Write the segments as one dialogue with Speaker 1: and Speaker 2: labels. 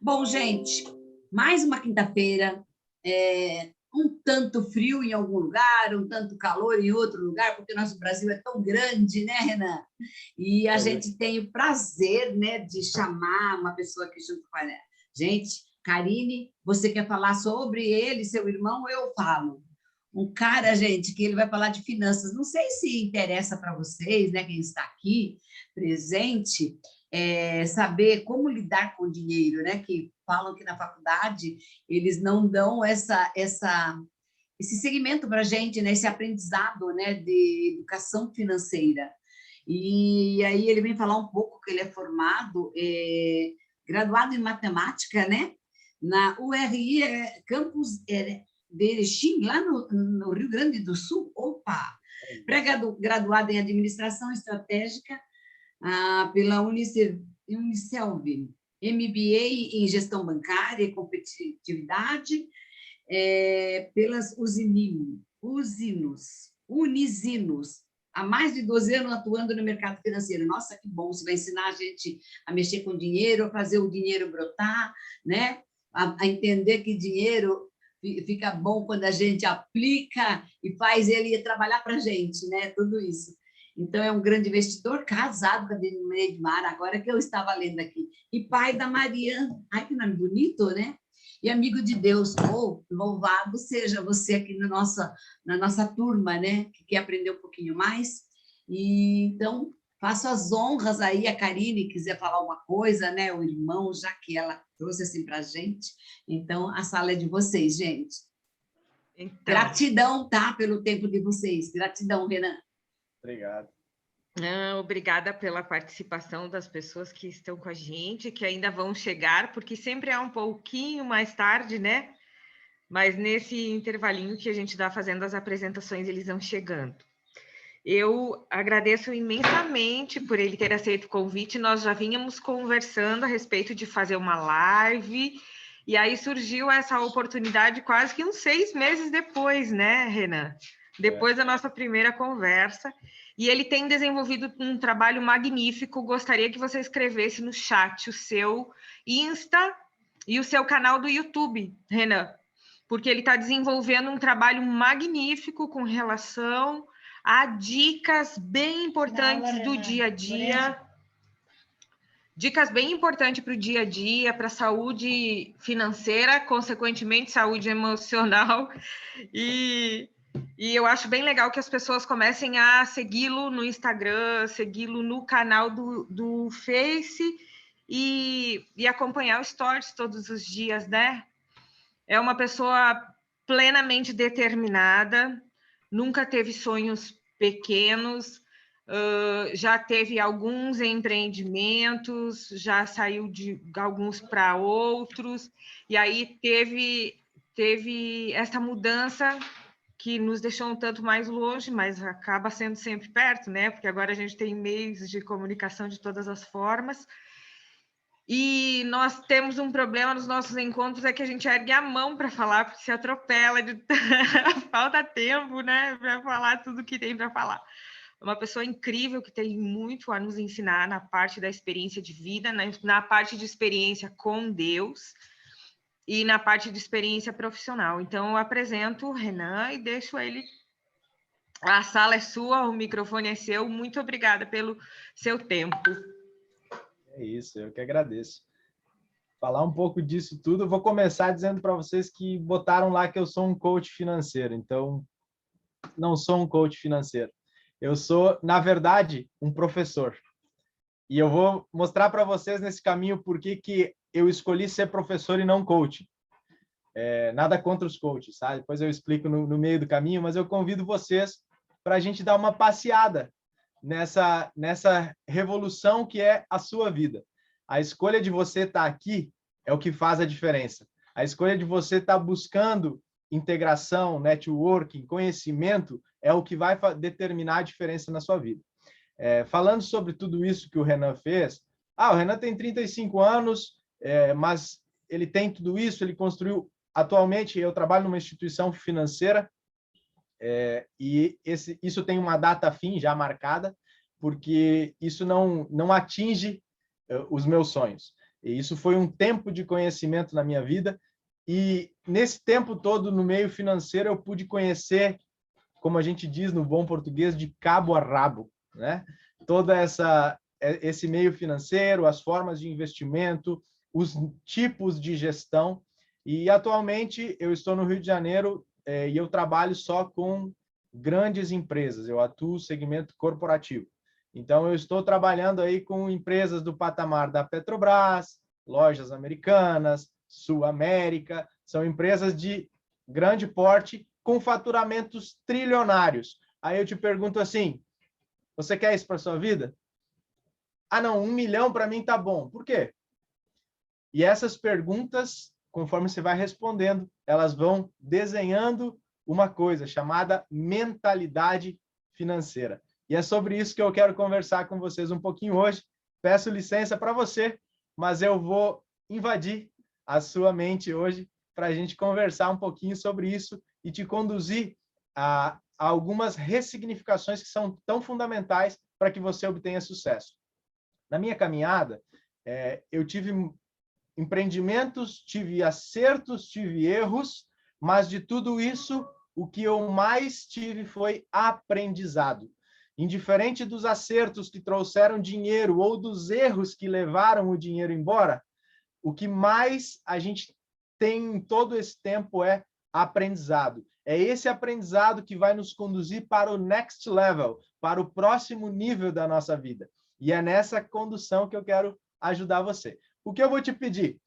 Speaker 1: Bom, gente, mais uma quinta-feira, um tanto frio em algum lugar, um tanto calor em outro lugar, porque o nosso Brasil é tão grande, né, Renan? E a gente tem o prazer, né, de chamar uma pessoa aqui junto com a gente. Karine, você quer falar sobre ele, seu irmão? Eu falo. Um cara, gente, que ele vai falar de finanças. Não sei se interessa para vocês, né, quem está aqui presente, saber como lidar com o dinheiro, né? Que falam que na faculdade eles não dão esse segmento para a gente, né? Esse aprendizado, né? De educação financeira. E aí ele vem falar um pouco que ele é formado, graduado em matemática, né? Na URI, campus de Erechim, lá no Rio Grande do Sul. Opa! Pré-graduado em administração estratégica pela Unicelv, MBA em gestão bancária e competitividade, pelas Unisinos, há mais de 12 anos atuando no mercado financeiro. Nossa, que bom! Você vai ensinar a gente a mexer com dinheiro, a fazer o dinheiro brotar, né? A entender que dinheiro fica bom quando a gente aplica e faz ele trabalhar para a gente, né? Tudo isso. Então, é um grande investidor, casado com a Edmar, agora que eu estava lendo aqui, e pai da Mariana. Ai, que nome bonito, né? E amigo de Deus. Oh, louvado seja você aqui na nossa turma, né? Que quer aprender um pouquinho mais. E, então, faço as honras aí, a Karine quiser falar alguma coisa, né? O irmão, já que ela trouxe assim para a gente. Então, a sala é de vocês, gente. Então... Gratidão, tá? Pelo tempo de vocês. Gratidão, Renan.
Speaker 2: Obrigado.
Speaker 3: Obrigada pela participação das pessoas que estão com a gente, que ainda vão chegar, porque sempre é um pouquinho mais tarde, né? Mas nesse intervalinho que a gente dá fazendo as apresentações, eles vão chegando. Eu agradeço imensamente por ele ter aceito o convite. Nós já vínhamos conversando a respeito de fazer uma live, e aí surgiu essa oportunidade quase que uns 6 meses depois, né, Renan? Depois da nossa primeira conversa. E ele tem desenvolvido um trabalho magnífico. Gostaria que você escrevesse no chat o seu Insta e o seu canal do YouTube, Renan, porque ele está desenvolvendo um trabalho magnífico com relação a dicas bem importantes do dia a dia. Dicas bem importantes para o dia a dia, para a saúde financeira, consequentemente, saúde emocional. E eu acho bem legal que as pessoas comecem a segui-lo no Instagram, segui-lo no canal do Face e acompanhar os stories todos os dias, né? É uma pessoa plenamente determinada, nunca teve sonhos pequenos, já teve alguns empreendimentos, já saiu de alguns para outros, e aí teve essa mudança que nos deixou um tanto mais longe, mas acaba sendo sempre perto, né? Porque agora a gente tem meios de comunicação de todas as formas. E nós temos um problema nos nossos encontros, é que a gente ergue a mão para falar, porque se atropela, falta tempo, né? Para falar tudo que tem para falar. Uma pessoa incrível que tem muito a nos ensinar na parte da experiência de vida, na parte de experiência com Deus, e na parte de experiência profissional. Então, eu apresento o Renan e deixo ele... A sala é sua, o microfone é seu. Muito obrigada pelo seu tempo.
Speaker 2: É isso, eu que agradeço. Falar um pouco disso tudo, eu vou começar dizendo para vocês que botaram lá que eu sou um coach financeiro. Então, não sou um coach financeiro. Eu sou, na verdade, um professor. E eu vou mostrar para vocês nesse caminho por que eu escolhi ser professor e não coach. Nada contra os coaches, sabe? Depois eu explico no meio do caminho, mas eu convido vocês para a gente dar uma passeada nessa revolução que é a sua vida. A escolha de você estar aqui é o que faz a diferença. A escolha de você estar buscando integração, networking, conhecimento, é o que vai determinar a diferença na sua vida. Falando sobre tudo isso que o Renan fez, o Renan tem 35 anos, mas ele tem tudo isso, ele construiu... Atualmente, eu trabalho numa instituição financeira e isso tem uma data fim já marcada, porque isso não atinge os meus sonhos. E isso foi um tempo de conhecimento na minha vida. E nesse tempo todo, no meio financeiro, eu pude conhecer, como a gente diz no bom português, de cabo a rabo, né? Toda esse meio financeiro, as formas de investimento, os tipos de gestão. E atualmente eu estou no Rio de Janeiro e eu trabalho só com grandes empresas. Eu atuo no segmento corporativo. Então eu estou trabalhando aí com empresas do patamar da Petrobras, lojas americanas, Sul América, são empresas de grande porte com faturamentos trilionários. Aí eu te pergunto assim, você quer isso para sua vida? Ah, não, 1 milhão para mim tá bom. Por quê? E essas perguntas, conforme você vai respondendo, elas vão desenhando uma coisa chamada mentalidade financeira. E é sobre isso que eu quero conversar com vocês um pouquinho hoje. Peço licença para você, mas eu vou invadir a sua mente hoje para a gente conversar um pouquinho sobre isso e te conduzir a algumas ressignificações que são tão fundamentais para que você obtenha sucesso. Na minha caminhada, eu tive empreendimentos, tive acertos, tive erros, mas de tudo isso, o que eu mais tive foi aprendizado. Indiferente dos acertos que trouxeram dinheiro ou dos erros que levaram o dinheiro embora, o que mais a gente tem em todo esse tempo é aprendizado. É esse aprendizado que vai nos conduzir para o next level, para o próximo nível da nossa vida. E é nessa condução que eu quero ajudar você. O que eu vou te pedir?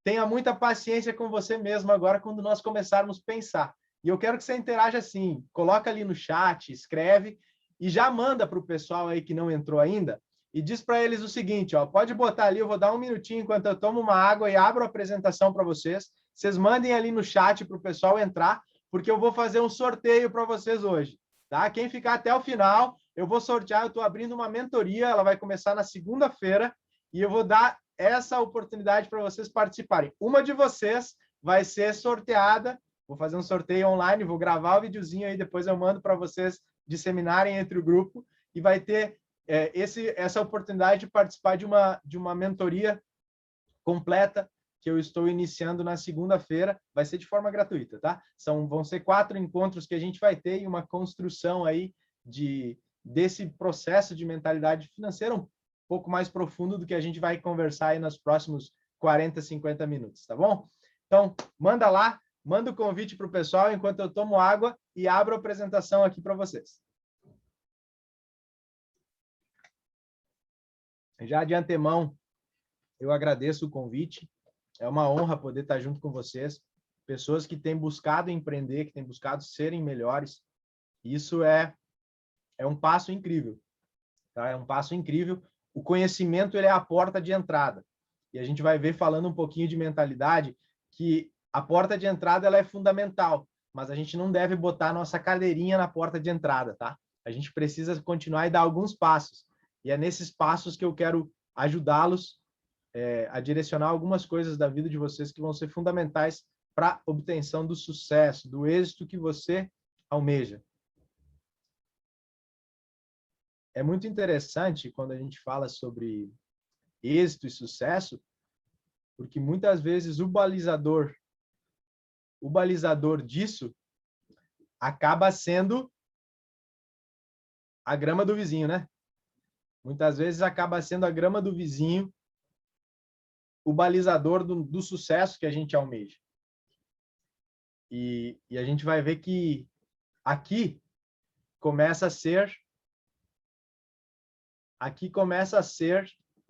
Speaker 2: Tenha muita paciência com você mesmo agora quando nós começarmos a pensar. E eu quero que você interaja assim, coloca ali no chat, escreve e já manda para o pessoal aí que não entrou ainda e diz para eles o seguinte, ó, pode botar ali, eu vou dar um minutinho enquanto eu tomo uma água e abro a apresentação para vocês. Vocês mandem ali no chat para o pessoal entrar, porque eu vou fazer um sorteio para vocês hoje, tá? Quem ficar até o final, eu vou sortear, eu estou abrindo uma mentoria, ela vai começar na segunda-feira e eu vou dar essa oportunidade para vocês participarem. Uma de vocês vai ser sorteada, vou fazer um sorteio online, vou gravar o videozinho aí, depois eu mando para vocês disseminarem entre o grupo e vai ter essa oportunidade de participar de uma mentoria completa que eu estou iniciando na segunda-feira, vai ser de forma gratuita, tá? Vão ser 4 encontros que a gente vai ter e uma construção aí desse processo de mentalidade financeira um pouco mais profundo do que a gente vai conversar aí nos próximos 40, 50 minutos, tá bom? Então, manda lá, manda o convite para o pessoal enquanto eu tomo água e abro a apresentação aqui para vocês. Já de antemão, eu agradeço o convite. É uma honra poder estar junto com vocês. Pessoas que têm buscado empreender, que têm buscado serem melhores. Isso é um passo incrível. Tá? É um passo incrível. O conhecimento ele é a porta de entrada. E a gente vai ver, falando um pouquinho de mentalidade, que a porta de entrada ela é fundamental, mas a gente não deve botar a nossa cadeirinha na porta de entrada, tá? A gente precisa continuar e dar alguns passos. E é nesses passos que eu quero ajudá-los a direcionar algumas coisas da vida de vocês que vão ser fundamentais para a obtenção do sucesso, do êxito que você almeja. É muito interessante quando a gente fala sobre êxito e sucesso, porque muitas vezes o balizador disso acaba sendo a grama do vizinho, né? Muitas vezes acaba sendo a grama do vizinho o balizador do sucesso que a gente almeja. E a gente vai ver que aqui começa a ser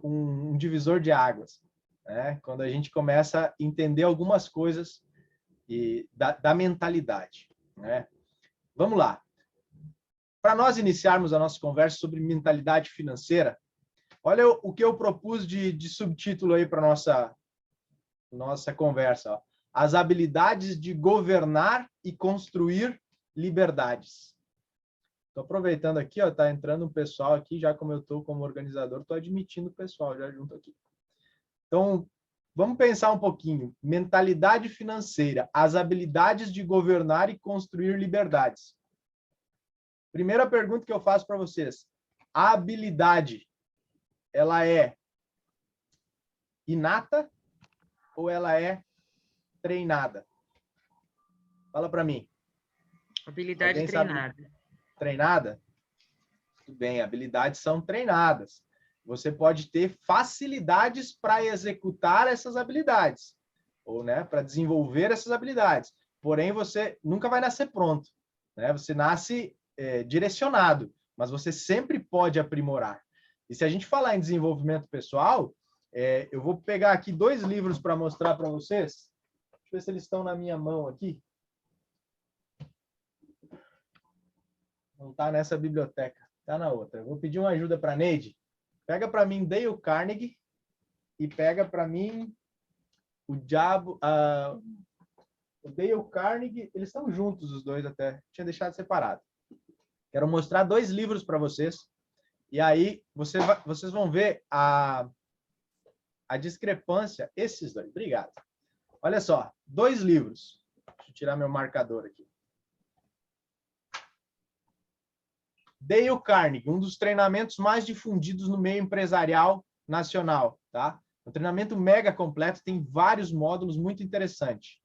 Speaker 2: um divisor de águas, né? Quando a gente começa a entender algumas coisas da mentalidade, né? Vamos lá. Para nós iniciarmos a nossa conversa sobre mentalidade financeira, olha o que eu propus de subtítulo aí para nossa conversa. Ó. As habilidades de governar e construir liberdades. Estou aproveitando aqui, está entrando um pessoal aqui, já como eu estou como organizador, estou admitindo o pessoal já junto aqui. Então, vamos pensar um pouquinho. Mentalidade financeira, as habilidades de governar e construir liberdades. Primeira pergunta que eu faço para vocês. A habilidade, ela é inata ou ela é treinada? Fala para mim.
Speaker 3: Habilidade
Speaker 2: Alguém
Speaker 3: treinada.
Speaker 2: sabe? Treinada? Tudo bem, habilidades são treinadas. Você pode ter facilidades para executar essas habilidades, ou, né, para desenvolver essas habilidades. Porém, você nunca vai nascer pronto, né? Você nasce direcionado, mas você sempre pode aprimorar. E se a gente falar em desenvolvimento pessoal, eu vou pegar aqui 2 livros para mostrar para vocês. Deixa eu ver se eles estão na minha mão aqui. Não está nessa biblioteca, está na outra. Eu vou pedir uma ajuda para a Neide. Pega para mim Dale Carnegie e pega para mim o Dale Carnegie. Eles estão juntos os dois até. Tinha deixado separado. Quero mostrar 2 livros para vocês. E aí vocês vão ver a discrepância. Esses 2. Obrigado. Olha só, 2 livros. Deixa eu tirar meu marcador aqui. Dale Carnegie, um dos treinamentos mais difundidos no meio empresarial nacional, tá? Um treinamento mega completo, tem vários módulos, muito interessante.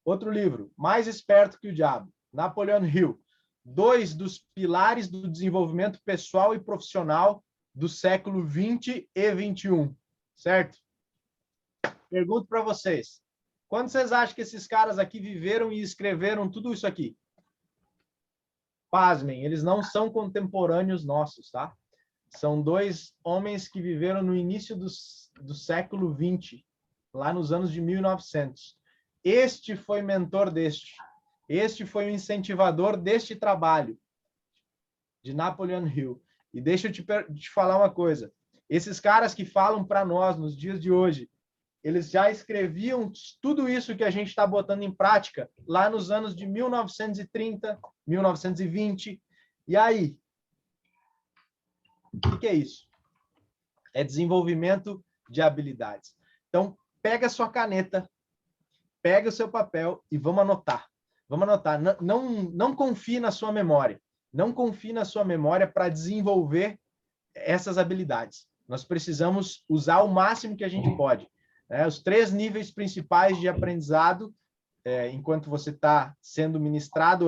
Speaker 2: Outro livro, Mais Esperto que o Diabo, Napoleon Hill, 2 dos pilares do desenvolvimento pessoal e profissional do século 20 e 21, certo? Pergunto para vocês, quando vocês acham que esses caras aqui viveram e escreveram tudo isso aqui? Pasmem, eles não são contemporâneos nossos, tá? São 2 homens que viveram no início do século 20, lá nos anos de 1900. Este foi mentor deste. Este foi o incentivador deste trabalho, de Napoleon Hill. E deixa eu te falar uma coisa. Esses caras que falam para nós nos dias de hoje, eles já escreviam tudo isso que a gente está botando em prática lá nos anos de 1930, 1920. E aí? O que é isso? É desenvolvimento de habilidades. Então, pega a sua caneta, pega o seu papel e vamos anotar. Vamos anotar. Não confie na sua memória. Não confie na sua memória para desenvolver essas habilidades. Nós precisamos usar o máximo que a gente pode. Os 3 níveis principais de aprendizado, enquanto você está sendo ministrado,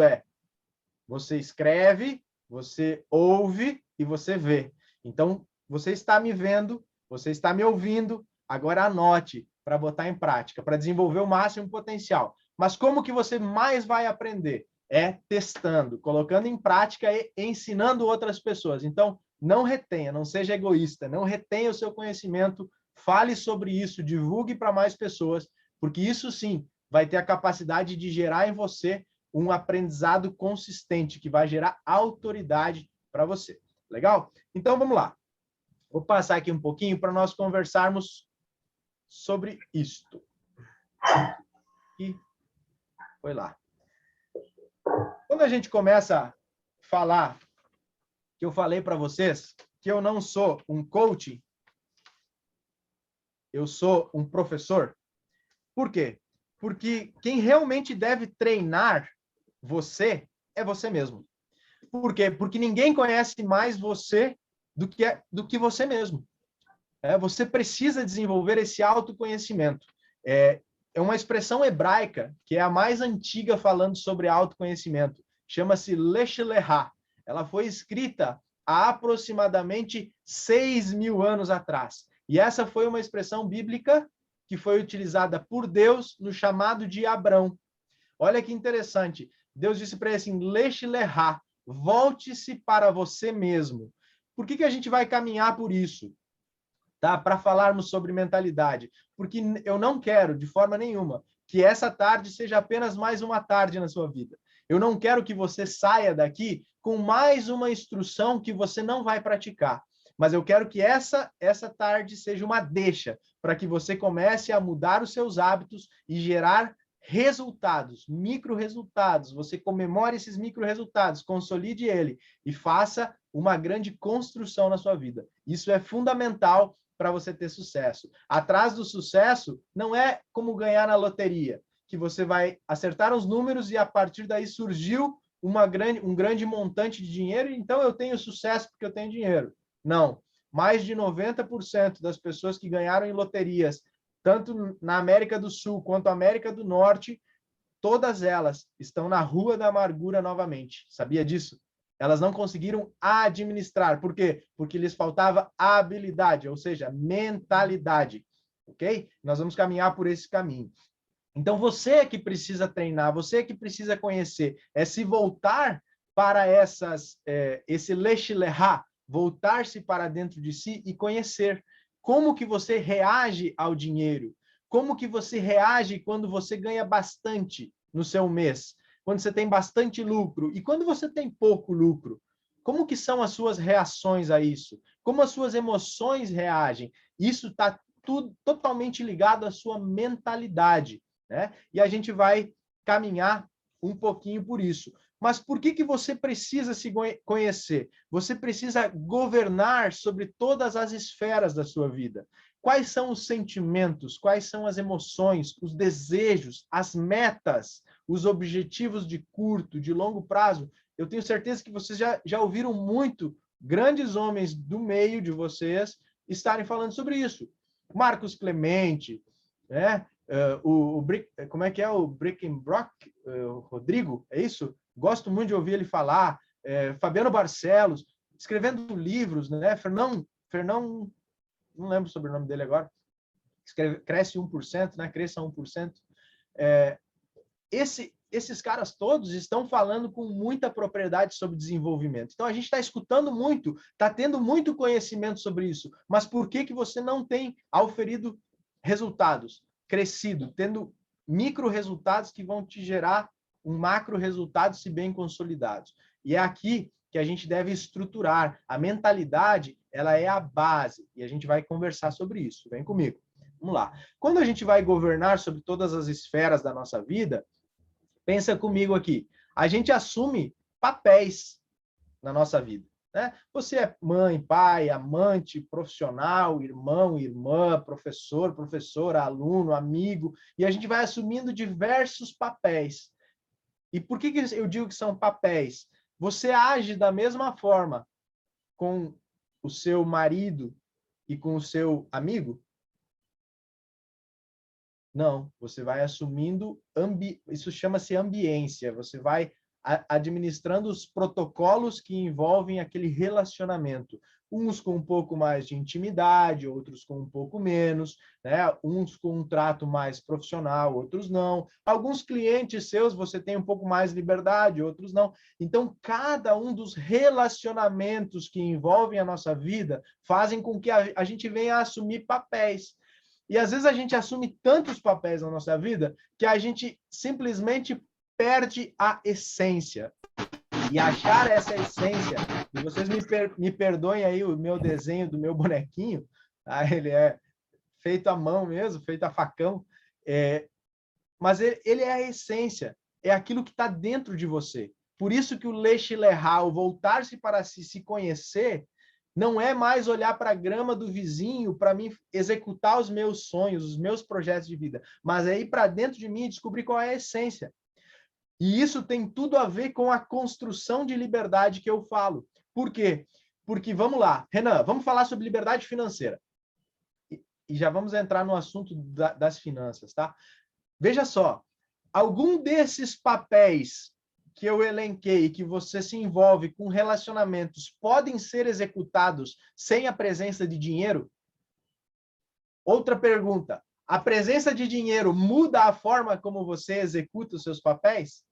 Speaker 2: você escreve, você ouve e você vê. Então, você está me vendo, você está me ouvindo, agora anote para botar em prática, para desenvolver o máximo potencial. Mas como que você mais vai aprender? Testando, colocando em prática e ensinando outras pessoas. Então, não retenha, não seja egoísta, não retenha o seu conhecimento, fale sobre isso, divulgue para mais pessoas, porque isso sim vai ter a capacidade de gerar em você um aprendizado consistente, que vai gerar autoridade para você. Legal? Então, vamos lá. Vou passar aqui um pouquinho para nós conversarmos sobre isto. E foi lá. Quando a gente começa a falar, que eu falei para vocês, que eu não sou um coach, eu sou um professor. Por quê? Porque quem realmente deve treinar você é você mesmo. Por quê? Porque ninguém conhece mais você do que você mesmo. Você precisa desenvolver esse autoconhecimento. É uma expressão hebraica que é a mais antiga falando sobre autoconhecimento. Chama-se Lech Lecha. Ela foi escrita há aproximadamente 6.000 anos atrás. E essa foi uma expressão bíblica que foi utilizada por Deus no chamado de Abrão. Olha que interessante. Deus disse para ele assim, Lech Lecha, volte-se para você mesmo. Por que a gente vai caminhar por isso? Tá? Para falarmos sobre mentalidade. Porque eu não quero, de forma nenhuma, que essa tarde seja apenas mais uma tarde na sua vida. Eu não quero que você saia daqui com mais uma instrução que você não vai praticar. Mas eu quero que essa tarde seja uma deixa para que você comece a mudar os seus hábitos e gerar resultados, micro-resultados. Você comemore esses micro-resultados, consolide ele e faça uma grande construção na sua vida. Isso é fundamental para você ter sucesso. Atrás do sucesso não é como ganhar na loteria, que você vai acertar os números e a partir daí surgiu um grande montante de dinheiro, então eu tenho sucesso porque eu tenho dinheiro. Não, mais de 90% das pessoas que ganharam em loterias, tanto na América do Sul quanto na América do Norte, todas elas estão na rua da amargura novamente. Sabia disso? Elas não conseguiram administrar. Por quê? Porque lhes faltava habilidade, ou seja, mentalidade. Ok? Nós vamos caminhar por esse caminho. Então, você é que precisa treinar, você é que precisa conhecer, é se voltar para esse lech-lechá, voltar-se para dentro de si e conhecer como que você reage ao dinheiro, como que você reage quando você ganha bastante no seu mês, quando você tem bastante lucro e quando você tem pouco lucro. Como que são as suas reações a isso? Como as suas emoções reagem? Isso está tudo totalmente ligado à sua mentalidade, né? E a gente vai caminhar um pouquinho por isso. Mas por que você precisa se conhecer? Você precisa governar sobre todas as esferas da sua vida. Quais são os sentimentos, quais são as emoções, os desejos, as metas, os objetivos de curto, de longo prazo? Eu tenho certeza que vocês já ouviram muito grandes homens do meio de vocês estarem falando sobre isso. Marcos Clemente, né? Como é que é o Brickenbrock? Rodrigo, é isso? Gosto muito de ouvir ele falar. Fabiano Barcelos, escrevendo livros, né? Fernão, não lembro sobre o nome dele agora. Cresce 1%, né? Cresça 1%. Esses caras todos estão falando com muita propriedade sobre desenvolvimento. Então, a gente está escutando muito, está tendo muito conhecimento sobre isso. Mas por que você não tem auferido resultados, crescido, tendo micro resultados que vão te gerar um macro resultado, se bem consolidados? E é aqui que a gente deve estruturar. A mentalidade, ela é a base. E a gente vai conversar sobre isso. Vem comigo. Vamos lá. Quando a gente vai governar sobre todas as esferas da nossa vida, pensa comigo aqui. A gente assume papéis na nossa vida, né? Você é mãe, pai, amante, profissional, irmão, irmã, professor, professora, aluno, amigo, e a gente vai assumindo diversos papéis. E por que eu digo que são papéis? Você age da mesma forma com o seu marido e com o seu amigo? Não, você vai assumindo, isso chama-se ambiência, você vai administrando os protocolos que envolvem aquele relacionamento, uns com um pouco mais de intimidade, outros com um pouco menos, né? Uns com um trato mais profissional, outros não. Alguns clientes seus você tem um pouco mais de liberdade, outros não. Então, cada um dos relacionamentos que envolvem a nossa vida fazem com que a gente venha a assumir papéis. E às vezes a gente assume tantos papéis na nossa vida que a gente simplesmente perde a essência. E achar essa essência, e vocês me perdoem aí o meu desenho do meu bonequinho, tá? Ele é feito à mão mesmo, feito a facão, mas ele é a essência, é aquilo que está dentro de você. Por isso que o lech-lechá, o voltar-se para si, se conhecer, não é mais olhar para a grama do vizinho para mim executar os meus sonhos, os meus projetos de vida, mas é ir para dentro de mim e descobrir qual é a essência. E isso tem tudo a ver com a construção de liberdade que eu falo. Por quê? Porque, vamos lá, Renan, vamos falar sobre liberdade financeira. E já vamos entrar no assunto das finanças, tá? Veja só, algum desses papéis que eu elenquei, que você se envolve com relacionamentos, podem ser executados sem a presença de dinheiro? Outra pergunta, a presença de dinheiro muda a forma como você executa os seus papéis?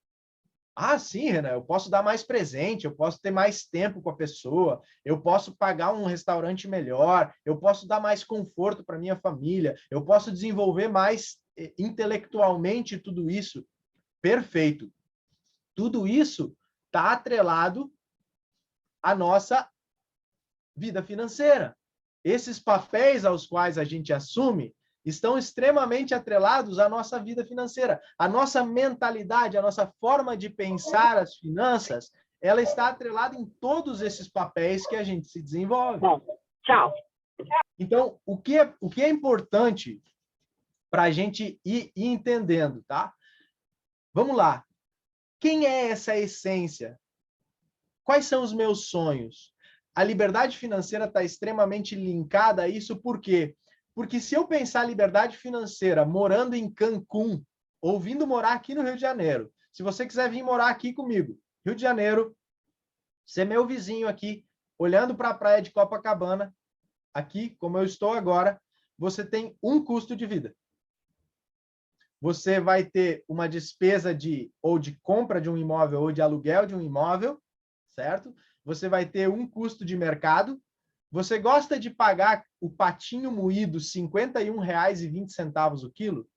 Speaker 2: Ah, sim, Renan, eu posso dar mais presente, eu posso ter mais tempo com a pessoa, eu posso pagar um restaurante melhor, eu posso dar mais conforto para minha família, eu posso desenvolver mais intelectualmente tudo isso. Perfeito. Tudo isso está atrelado à nossa vida financeira. Esses papéis aos quais a gente assume estão extremamente atrelados à nossa vida financeira. A nossa mentalidade, a nossa forma de pensar as finanças, ela está atrelada em todos esses papéis que a gente se desenvolve.
Speaker 4: Bom, tchau.
Speaker 2: Então, o que é importante para a gente ir entendendo, tá? Vamos lá. Quem é essa essência? Quais são os meus sonhos? a liberdade financeira está extremamente linkada a isso, por quê? Porque se eu pensar liberdade financeira morando em Cancún, ou vindo morar aqui no Rio de Janeiro, se você quiser vir morar aqui comigo, Rio de Janeiro, ser meu vizinho aqui, olhando para a praia de Copacabana, aqui, como eu estou agora, você tem um custo de vida. Você vai ter uma despesa ou de compra de um imóvel ou de aluguel de um imóvel, certo? Você vai ter um custo de mercado. Você gosta de pagar o patinho moído R$ 51,20 o quilo?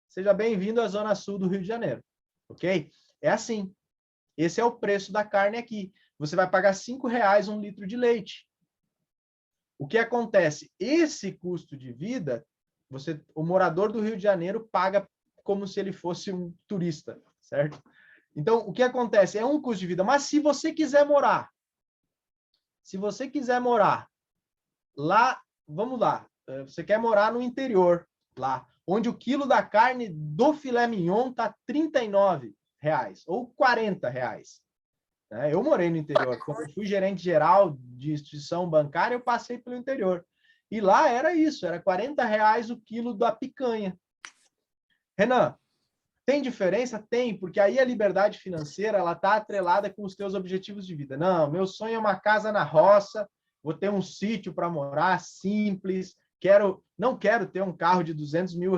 Speaker 2: Seja bem-vindo à Zona Sul do Rio de Janeiro, ok? É assim. Esse é o preço da carne aqui. Você vai pagar R$ 5,00 um litro de leite. O que acontece? Esse custo de vida, o morador do Rio de Janeiro paga como se ele fosse um turista, certo? Então, o que acontece? É um custo de vida. Mas se você quiser morar lá, vamos lá, você quer morar no interior, lá, onde o quilo da carne do filé mignon está R$ 39,00 ou R$ 40,00. Eu morei no interior. Quando eu fui gerente geral de instituição bancária, eu passei pelo interior. E lá era isso, era R$ 40,00 o quilo da picanha. Renan, tem diferença? Tem, porque aí a liberdade financeira ela está atrelada com os teus objetivos de vida. Não, meu sonho é uma casa na roça, vou ter um sítio para morar, simples, não quero ter um carro de R$ 200 mil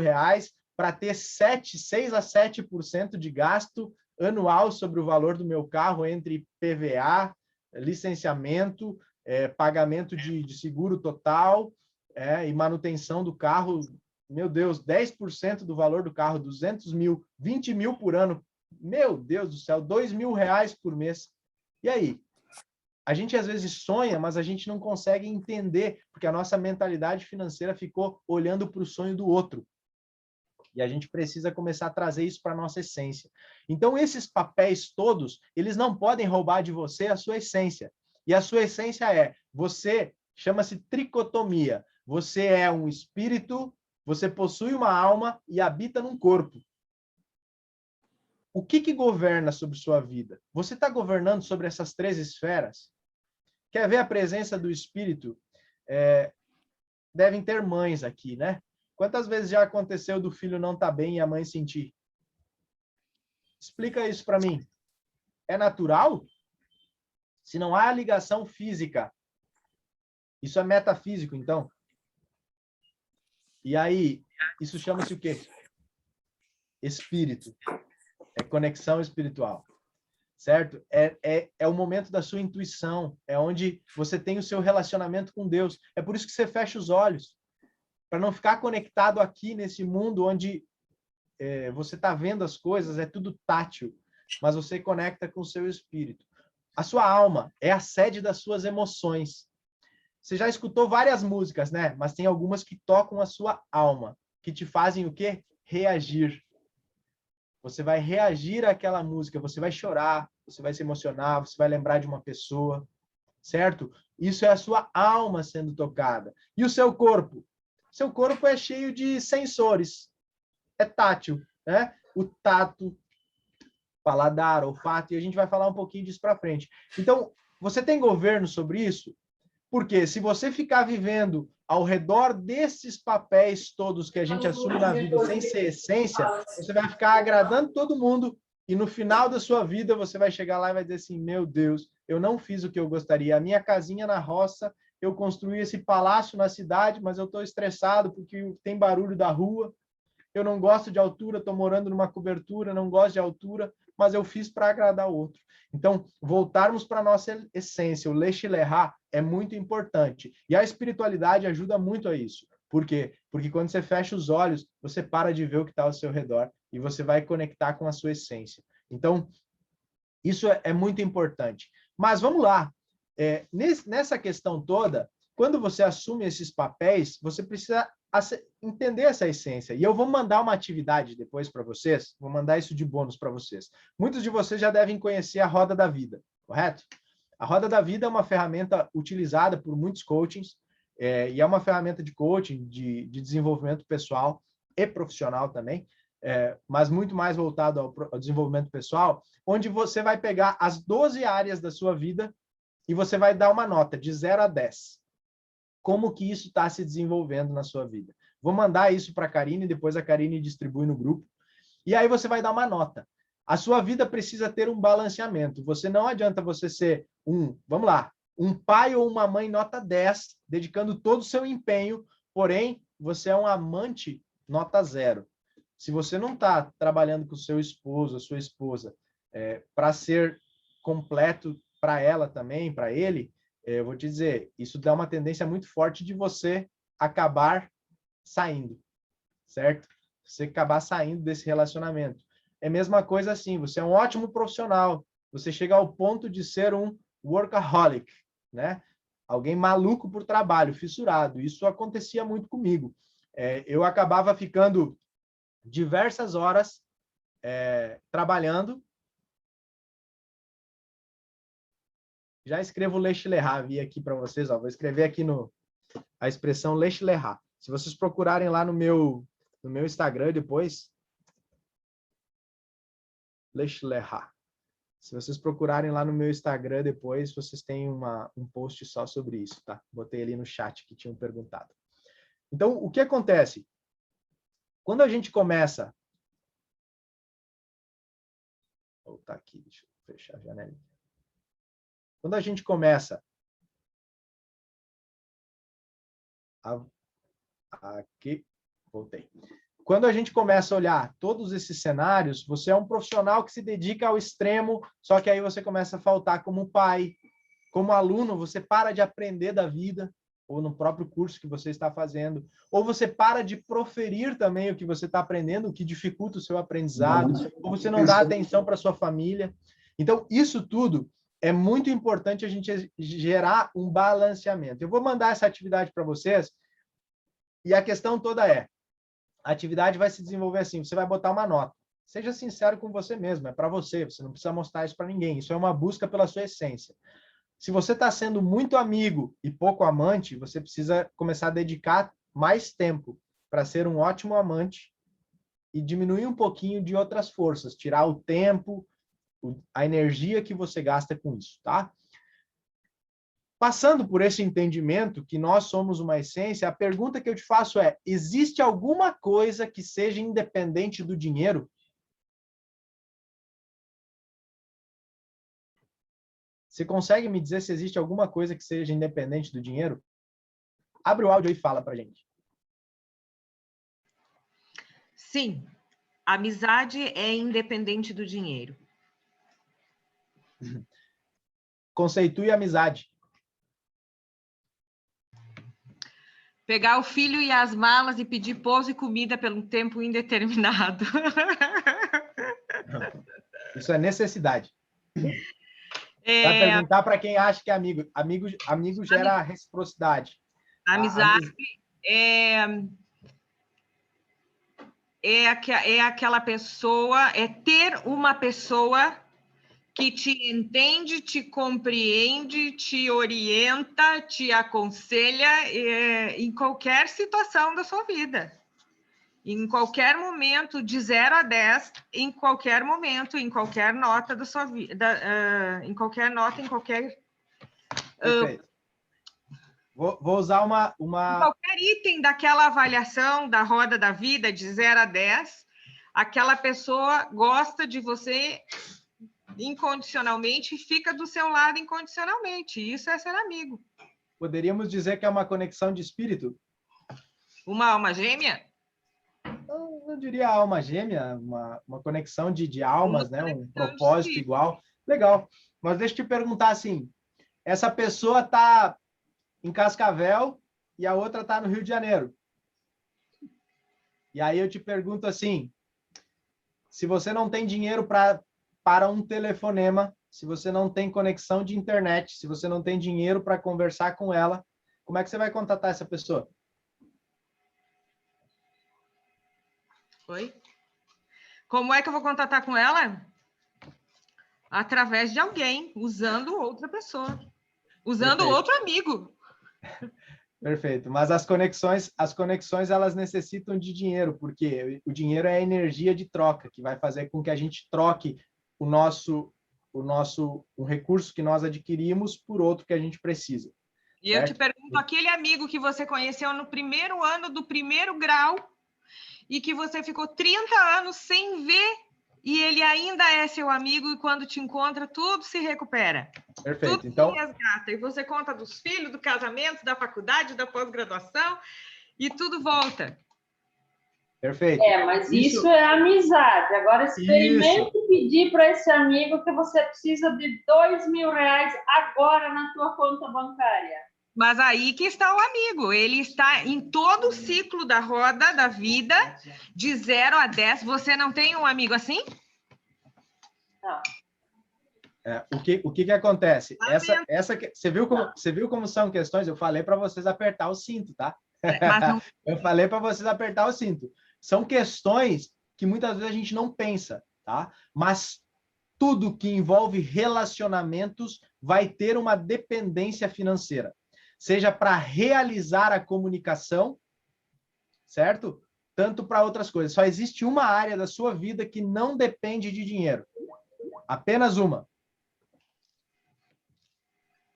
Speaker 2: para ter 6 a 7% de gasto anual sobre o valor do meu carro entre PVA, licenciamento, pagamento de seguro total e manutenção do carro. Meu Deus, 10% do valor do carro, 200 mil, 20 mil por ano. Meu Deus do céu, R$ 2.000 por mês. E aí? A gente às vezes sonha, mas a gente não consegue entender, porque a nossa mentalidade financeira ficou olhando para o sonho do outro. E a gente precisa começar a trazer isso para a nossa essência. Então, esses papéis todos, eles não podem roubar de você a sua essência. E a sua essência chama-se tricotomia. Você é um espírito, você possui uma alma e habita num corpo. O que governa sobre sua vida? Você está governando sobre essas 3 esferas? Quer ver a presença do espírito? Devem ter mães aqui, né? Quantas vezes já aconteceu do filho não estar bem e a mãe sentir? Explica isso para mim. É natural? Se não há ligação física, isso é metafísico, então? E aí, isso chama-se o quê? Espírito. É conexão espiritual. Certo? É o momento da sua intuição. É onde você tem o seu relacionamento com Deus. É por isso que você fecha os olhos. Para não ficar conectado aqui nesse mundo onde você está vendo as coisas, é tudo tátil. Mas você conecta com o seu espírito. A sua alma é a sede das suas emoções. Você já escutou várias músicas, né? Mas tem algumas que tocam a sua alma, que te fazem o quê? Reagir. Você vai reagir àquela música, você vai chorar, você vai se emocionar, você vai lembrar de uma pessoa, certo? Isso é a sua alma sendo tocada. E o seu corpo? Seu corpo é cheio de sensores. É tátil, né? O tato, paladar, olfato, e a gente vai falar um pouquinho disso para frente. Então, você tem governo sobre isso? Porque se você ficar vivendo ao redor desses papéis todos que a gente assume na vida sem ser essência, você vai ficar agradando todo mundo e no final da sua vida você vai chegar lá e vai dizer assim, meu Deus, eu não fiz o que eu gostaria. A minha casinha na roça, eu construí esse palácio na cidade, mas eu estou estressado porque tem barulho da rua. Eu não gosto de altura, estou morando numa cobertura, não gosto de altura, mas eu fiz para agradar o outro. Então, voltarmos para a nossa essência, o Lech Lecha é muito importante. E a espiritualidade ajuda muito a isso. Por quê? Porque quando você fecha os olhos, você para de ver o que está ao seu redor e você vai conectar com a sua essência. Então, isso é muito importante. Mas vamos lá. Nessa questão toda, quando você assume esses papéis, você precisa entender essa essência. E eu vou mandar uma atividade depois para vocês, vou mandar isso de bônus para vocês. Muitos de vocês já devem conhecer a Roda da Vida, correto? A Roda da Vida é uma ferramenta utilizada por muitos coachings, e é uma ferramenta de coaching, de desenvolvimento pessoal e profissional também, mas muito mais voltado ao desenvolvimento pessoal, onde você vai pegar as 12 áreas da sua vida e você vai dar uma nota de 0 a 10. Como que isso está se desenvolvendo na sua vida? Vou mandar isso para a Karine, depois a Karine distribui no grupo. E aí você vai dar uma nota. A sua vida precisa ter um balanceamento. Você não adianta você ser vamos lá, um pai ou uma mãe nota 10, dedicando todo o seu empenho, porém, você é um amante nota 0. Se você não está trabalhando com o seu esposo, a sua esposa, para ser completo para ela também, para ele, eu vou te dizer, isso dá uma tendência muito forte de você acabar saindo, certo? Você acabar saindo desse relacionamento. É a mesma coisa assim, você é um ótimo profissional, você chega ao ponto de ser um workaholic, né? Alguém maluco por trabalho, fissurado. Isso acontecia muito comigo. Eu acabava ficando diversas horas trabalhando. Já escrevo Lech Lecha, vi aqui para vocês, ó, vou escrever aqui a expressão Lech Lecha. Se vocês procurarem lá no meu Instagram depois, Lech Lecha. Se vocês procurarem lá no meu Instagram depois, vocês têm um post só sobre isso, tá? Botei ali no chat que tinham perguntado. Então, o que acontece? Quando a gente começa... Vou voltar aqui, deixa eu fechar a janela. Quando a gente começa aqui, voltei. Quando a gente começa a olhar todos esses cenários, você é um profissional que se dedica ao extremo, só que aí você começa a faltar como pai, como aluno, você para de aprender da vida, ou no próprio curso que você está fazendo, ou você para de proferir também o que você está aprendendo, o que dificulta o seu aprendizado, ou você não dá atenção para sua família. Então, isso tudo é muito importante a gente gerar um balanceamento. Eu vou mandar essa atividade para vocês, e a questão toda a atividade vai se desenvolver assim, você vai botar uma nota. Seja sincero com você mesmo, é para você, você não precisa mostrar isso para ninguém, isso é uma busca pela sua essência. Se você está sendo muito amigo e pouco amante, você precisa começar a dedicar mais tempo para ser um ótimo amante e diminuir um pouquinho de outras forças, tirar o tempo, a energia que você gasta com isso, tá? Passando por esse entendimento que nós somos uma essência, a pergunta que eu te faço é: existe alguma coisa que seja independente do dinheiro? Você consegue me dizer se existe alguma coisa que seja independente do dinheiro? Abre o áudio e fala pra gente.
Speaker 3: Sim, a amizade é independente do dinheiro.
Speaker 2: Conceitue amizade.
Speaker 3: Pegar o filho e as malas e pedir pouso e comida pelo tempo indeterminado.
Speaker 2: Isso é necessidade. Vai perguntar para quem acha que é amigo. Amigo gera reciprocidade.
Speaker 3: Amizade é aquela pessoa, é ter uma pessoa que te entende, te compreende, te orienta, te aconselha em qualquer situação da sua vida. Em qualquer momento, de 0 a 10, em qualquer momento, em qualquer nota da sua vida, em qualquer nota, em qualquer...
Speaker 2: Perfeito. Vou usar uma...
Speaker 3: Em qualquer item daquela avaliação da roda da vida, de 0 a 10, aquela pessoa gosta de você incondicionalmente e fica do seu lado incondicionalmente. Isso é ser amigo.
Speaker 2: Poderíamos dizer que é uma conexão de espírito?
Speaker 3: Uma alma gêmea?
Speaker 2: Eu diria alma gêmea, uma conexão de almas, né? Um propósito igual. Legal. Mas deixa eu te perguntar assim, essa pessoa está em Cascavel e a outra está no Rio de Janeiro. E aí eu te pergunto assim, se você não tem dinheiro para um telefonema, se você não tem conexão de internet, se você não tem dinheiro para conversar com ela, como é que você vai contatar essa pessoa?
Speaker 3: Oi? Como é que eu vou contatar com ela? Através de alguém, usando outra pessoa. Usando
Speaker 2: Perfeito.
Speaker 3: outro amigo.
Speaker 2: Perfeito. Mas as conexões elas necessitam de dinheiro, porque o dinheiro é a energia de troca, que vai fazer com que a gente troque o nosso um recurso que nós adquirimos por outro que a gente precisa.
Speaker 3: E eu te pergunto, aquele amigo que você conheceu no primeiro ano do primeiro grau e que você ficou 30 anos sem ver e ele ainda é seu amigo e quando te encontra, tudo se recupera.
Speaker 2: Perfeito.
Speaker 3: Tudo
Speaker 2: então
Speaker 3: se resgata. E você conta dos filhos, do casamento, da faculdade, da pós-graduação e tudo volta.
Speaker 2: Perfeito.
Speaker 4: Mas isso é amizade. Agora, experimente pedir para esse amigo que você precisa de R$2.000 agora na tua conta bancária.
Speaker 3: Mas aí que está o amigo. Ele está em todo o ciclo da roda da vida, de 0 a 10. Você não tem um amigo assim?
Speaker 4: Não.
Speaker 2: O que acontece? Você viu como são questões? Eu falei para vocês apertar o cinto, tá?
Speaker 3: Não...
Speaker 2: Eu falei para vocês apertar o cinto. São questões que muitas vezes a gente não pensa, tá? Mas tudo que envolve relacionamentos vai ter uma dependência financeira. Seja para realizar a comunicação, certo? Tanto para outras coisas. Só existe uma área da sua vida que não depende de dinheiro. Apenas uma.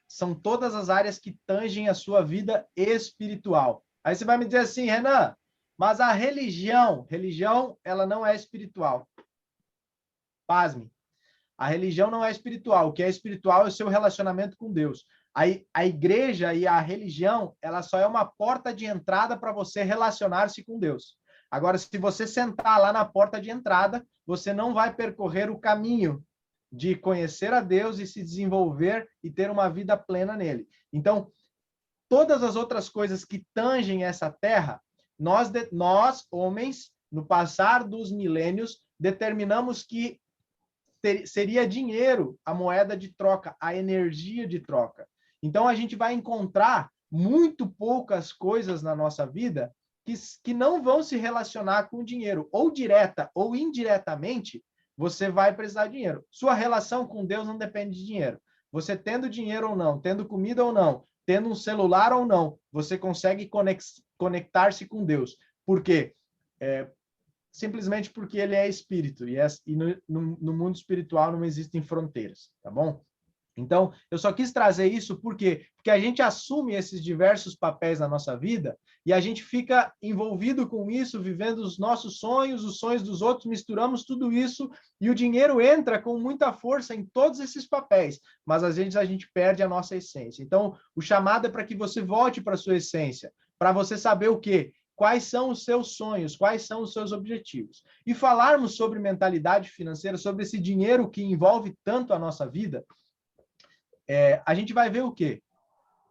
Speaker 2: São todas as áreas que tangem a sua vida espiritual. Aí você vai me dizer assim, Renan, mas a religião, ela não é espiritual. Pasme. A religião não é espiritual. O que é espiritual é o seu relacionamento com Deus. A igreja e a religião, ela só é uma porta de entrada para você relacionar-se com Deus. Agora, se você sentar lá na porta de entrada, você não vai percorrer o caminho de conhecer a Deus e se desenvolver e ter uma vida plena nele. Então, todas as outras coisas que tangem essa terra, nós homens, no passar dos milênios, determinamos que seria dinheiro a moeda de troca, a energia de troca. Então, a gente vai encontrar muito poucas coisas na nossa vida que não vão se relacionar com dinheiro, ou direta ou indiretamente, você vai precisar de dinheiro. Sua relação com Deus não depende de dinheiro. Você tendo dinheiro ou não, tendo comida ou não, tendo um celular ou não, você consegue conectar-se com Deus. Por quê? Simplesmente porque ele é espírito, e no mundo espiritual não existem fronteiras, tá bom? Então, eu só quis trazer isso porque a gente assume esses diversos papéis na nossa vida e a gente fica envolvido com isso, vivendo os nossos sonhos, os sonhos dos outros, misturamos tudo isso e o dinheiro entra com muita força em todos esses papéis, mas às vezes a gente perde a nossa essência. Então, o chamado é para que você volte para a sua essência, para você saber o quê? Quais são os seus sonhos, quais são os seus objetivos. E falarmos sobre mentalidade financeira, sobre esse dinheiro que envolve tanto a nossa vida, a gente vai ver o quê?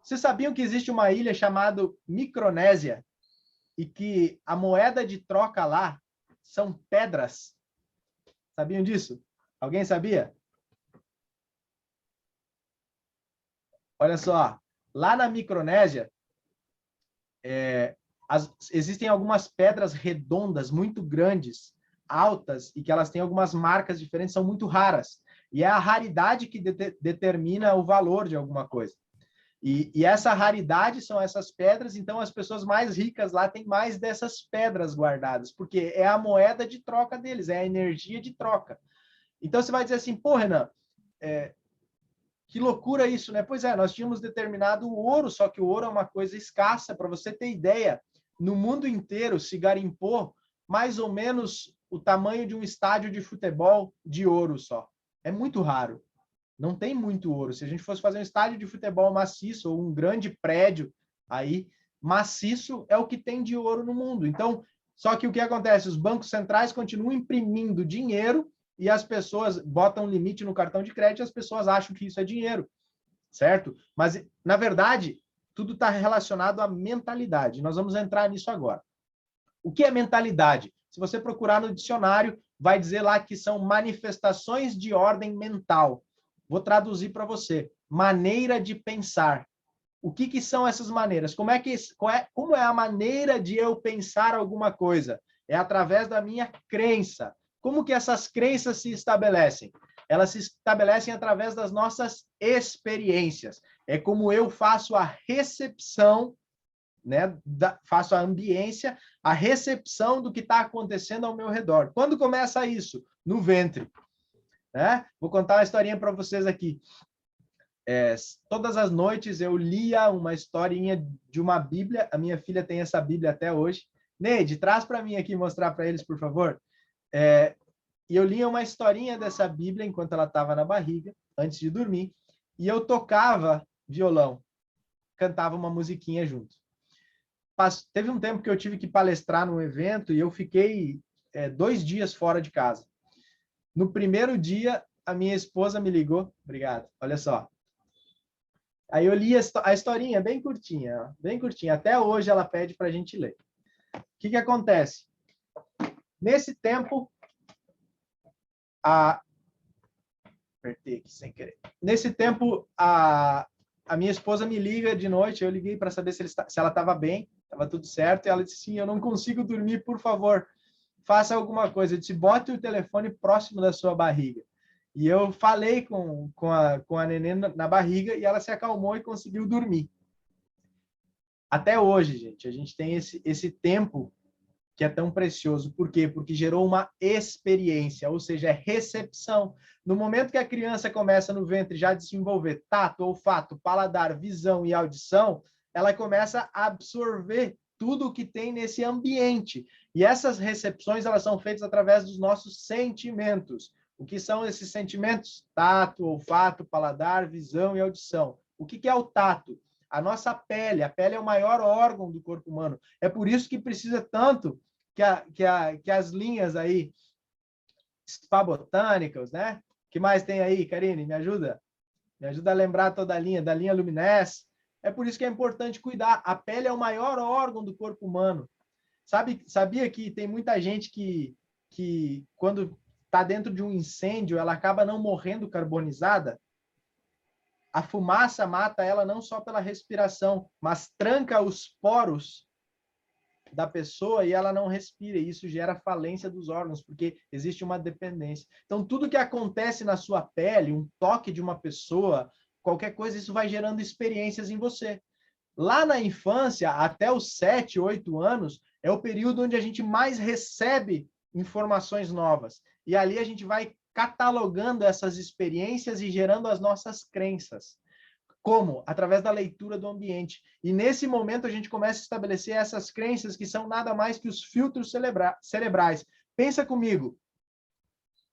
Speaker 2: Vocês sabiam que existe uma ilha chamada Micronésia e que a moeda de troca lá são pedras? Sabiam disso? Alguém sabia? Olha só, lá na Micronésia, existem algumas pedras redondas, muito grandes, altas, e que elas têm algumas marcas diferentes, são muito raras. E é a raridade que determina o valor de alguma coisa. E essa raridade são essas pedras, então as pessoas mais ricas lá têm mais dessas pedras guardadas, porque é a moeda de troca deles, é a energia de troca. Então você vai dizer assim, pô, Renan, que loucura isso, né? Pois é, nós tínhamos determinado o ouro, só que o ouro é uma coisa escassa. Para você ter ideia, no mundo inteiro se garimpou mais ou menos o tamanho de um estádio de futebol de ouro só. É muito raro. Não tem muito ouro. Se a gente fosse fazer um estádio de futebol maciço ou um grande prédio aí, maciço é o que tem de ouro no mundo. Então, só que o que acontece? Os bancos centrais continuam imprimindo dinheiro e as pessoas botam um limite no cartão de crédito e as pessoas acham que isso é dinheiro, certo? Mas, na verdade, tudo está relacionado à mentalidade. Nós vamos entrar nisso agora. O que é mentalidade? Se você procurar no dicionário, vai dizer lá que são manifestações de ordem mental. Vou traduzir para você. Maneira de pensar. O que são essas maneiras? Como é a maneira de eu pensar alguma coisa? É através da minha crença. Como que essas crenças se estabelecem? Elas se estabelecem através das nossas experiências. É como eu faço a recepção, né? Faço a ambiência, a recepção do que está acontecendo ao meu redor. Quando começa isso? No ventre. né? Vou contar uma historinha para vocês aqui. Todas as noites eu lia uma historinha de uma Bíblia. A minha filha tem essa Bíblia até hoje. Neide, traz para mim aqui, mostrar para eles, por favor. E eu lia uma historinha dessa Bíblia enquanto ela estava na barriga, antes de dormir, e eu tocava violão, cantava uma musiquinha junto. Teve um tempo que eu tive que palestrar num evento e eu fiquei 2 dias fora de casa. No primeiro dia, a minha esposa me ligou. Obrigado. Olha só. Aí eu li a historinha, bem curtinha, bem curtinha. Até hoje ela pede para a gente ler. O que acontece? Nesse tempo, apertei aqui sem querer. Nesse tempo, a minha esposa me liga de noite. Eu liguei para saber se ela estava bem, estava tudo certo. E ela disse, sim, eu não consigo dormir, por favor, faça alguma coisa. Eu disse, bote o telefone próximo da sua barriga. E eu falei com a neném na barriga e ela se acalmou e conseguiu dormir. Até hoje, gente, a gente tem esse tempo que é tão precioso. Por quê? Porque gerou uma experiência, ou seja, é recepção. No momento que a criança começa no ventre já a desenvolver tato, olfato, paladar, visão e audição, ela começa a absorver tudo o que tem nesse ambiente. E essas recepções, elas são feitas através dos nossos sentimentos. O que são esses sentimentos? Tato, olfato, paladar, visão e audição. O que é o tato? A nossa pele. A pele é o maior órgão do corpo humano. É por isso que precisa tanto que as linhas aí spa botânicas, né? O que mais tem aí, Karine? Me ajuda? Me ajuda a lembrar toda a linha, da linha Luminesce. É por isso que é importante cuidar. A pele é o maior órgão do corpo humano. Sabia que tem muita gente que quando está dentro de um incêndio, ela acaba não morrendo carbonizada? A fumaça mata ela não só pela respiração, mas tranca os poros da pessoa e ela não respira. E isso gera falência dos órgãos, porque existe uma dependência. Então, tudo que acontece na sua pele, um toque de uma pessoa, qualquer coisa, isso vai gerando experiências em você. Lá na infância, até os 7, 8 anos, é o período onde a gente mais recebe informações novas. E ali a gente vai catalogando essas experiências e gerando as nossas crenças. Como? Através da leitura do ambiente. E nesse momento a gente começa a estabelecer essas crenças que são nada mais que os filtros cerebrais. Pensa comigo.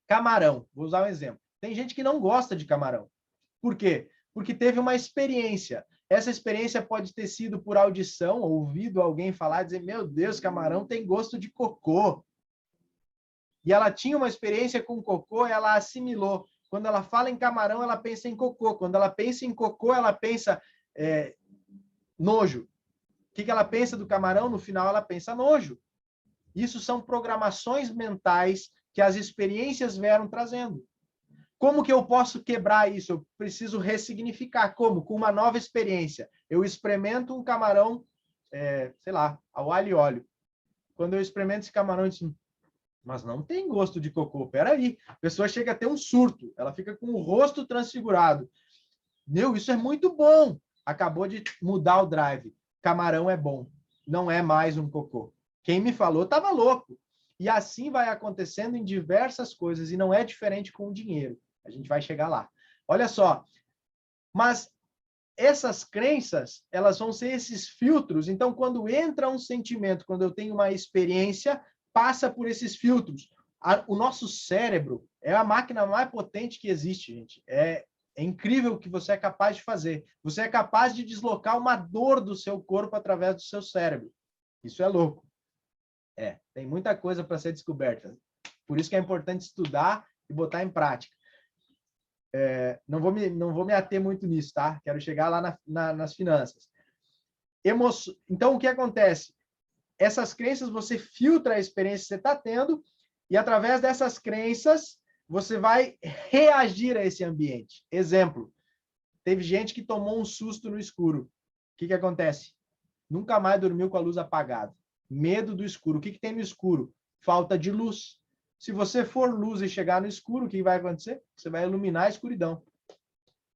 Speaker 2: Camarão. Vou usar um exemplo. Tem gente que não gosta de camarão. Por quê? Porque teve uma experiência. Essa experiência pode ter sido por audição, ouvido alguém falar, dizer, meu Deus, camarão tem gosto de cocô. E ela tinha uma experiência com cocô, ela assimilou. Quando ela fala em camarão, ela pensa em cocô. Quando ela pensa em cocô, ela pensa nojo. O que ela pensa do camarão? No final, ela pensa nojo. Isso são programações mentais que as experiências vieram trazendo. Como que eu posso quebrar isso? Eu preciso ressignificar. Como? Com uma nova experiência. Eu experimento um camarão, sei lá, ao alho e óleo. Quando eu experimento esse camarão, eu disse, mas não tem gosto de cocô. Peraí. A pessoa chega a ter um surto. Ela fica com o rosto transfigurado. Meu, isso é muito bom. Acabou de mudar o drive. Camarão é bom. Não é mais um cocô. Quem me falou estava louco. E assim vai acontecendo em diversas coisas. E não é diferente com o dinheiro. A gente vai chegar lá. Olha só. Mas essas crenças, elas vão ser esses filtros. Então, quando entra um sentimento, quando eu tenho uma experiência, passa por esses filtros. O nosso cérebro é a máquina mais potente que existe, gente. É incrível o que você é capaz de fazer. Você é capaz de deslocar uma dor do seu corpo através do seu cérebro. Isso é louco. Tem muita coisa para ser descoberta. Por isso que é importante estudar e botar em prática. Não vou me ater muito nisso, tá? Quero chegar lá nas finanças. Então, o que acontece? Essas crenças, você filtra a experiência que você está tendo e, através dessas crenças, você vai reagir a esse ambiente. Exemplo, teve gente que tomou um susto no escuro. O que acontece? Nunca mais dormiu com a luz apagada. Medo do escuro. O que tem no escuro? Falta de luz. Se você for luz e chegar no escuro, o que vai acontecer? Você vai iluminar a escuridão.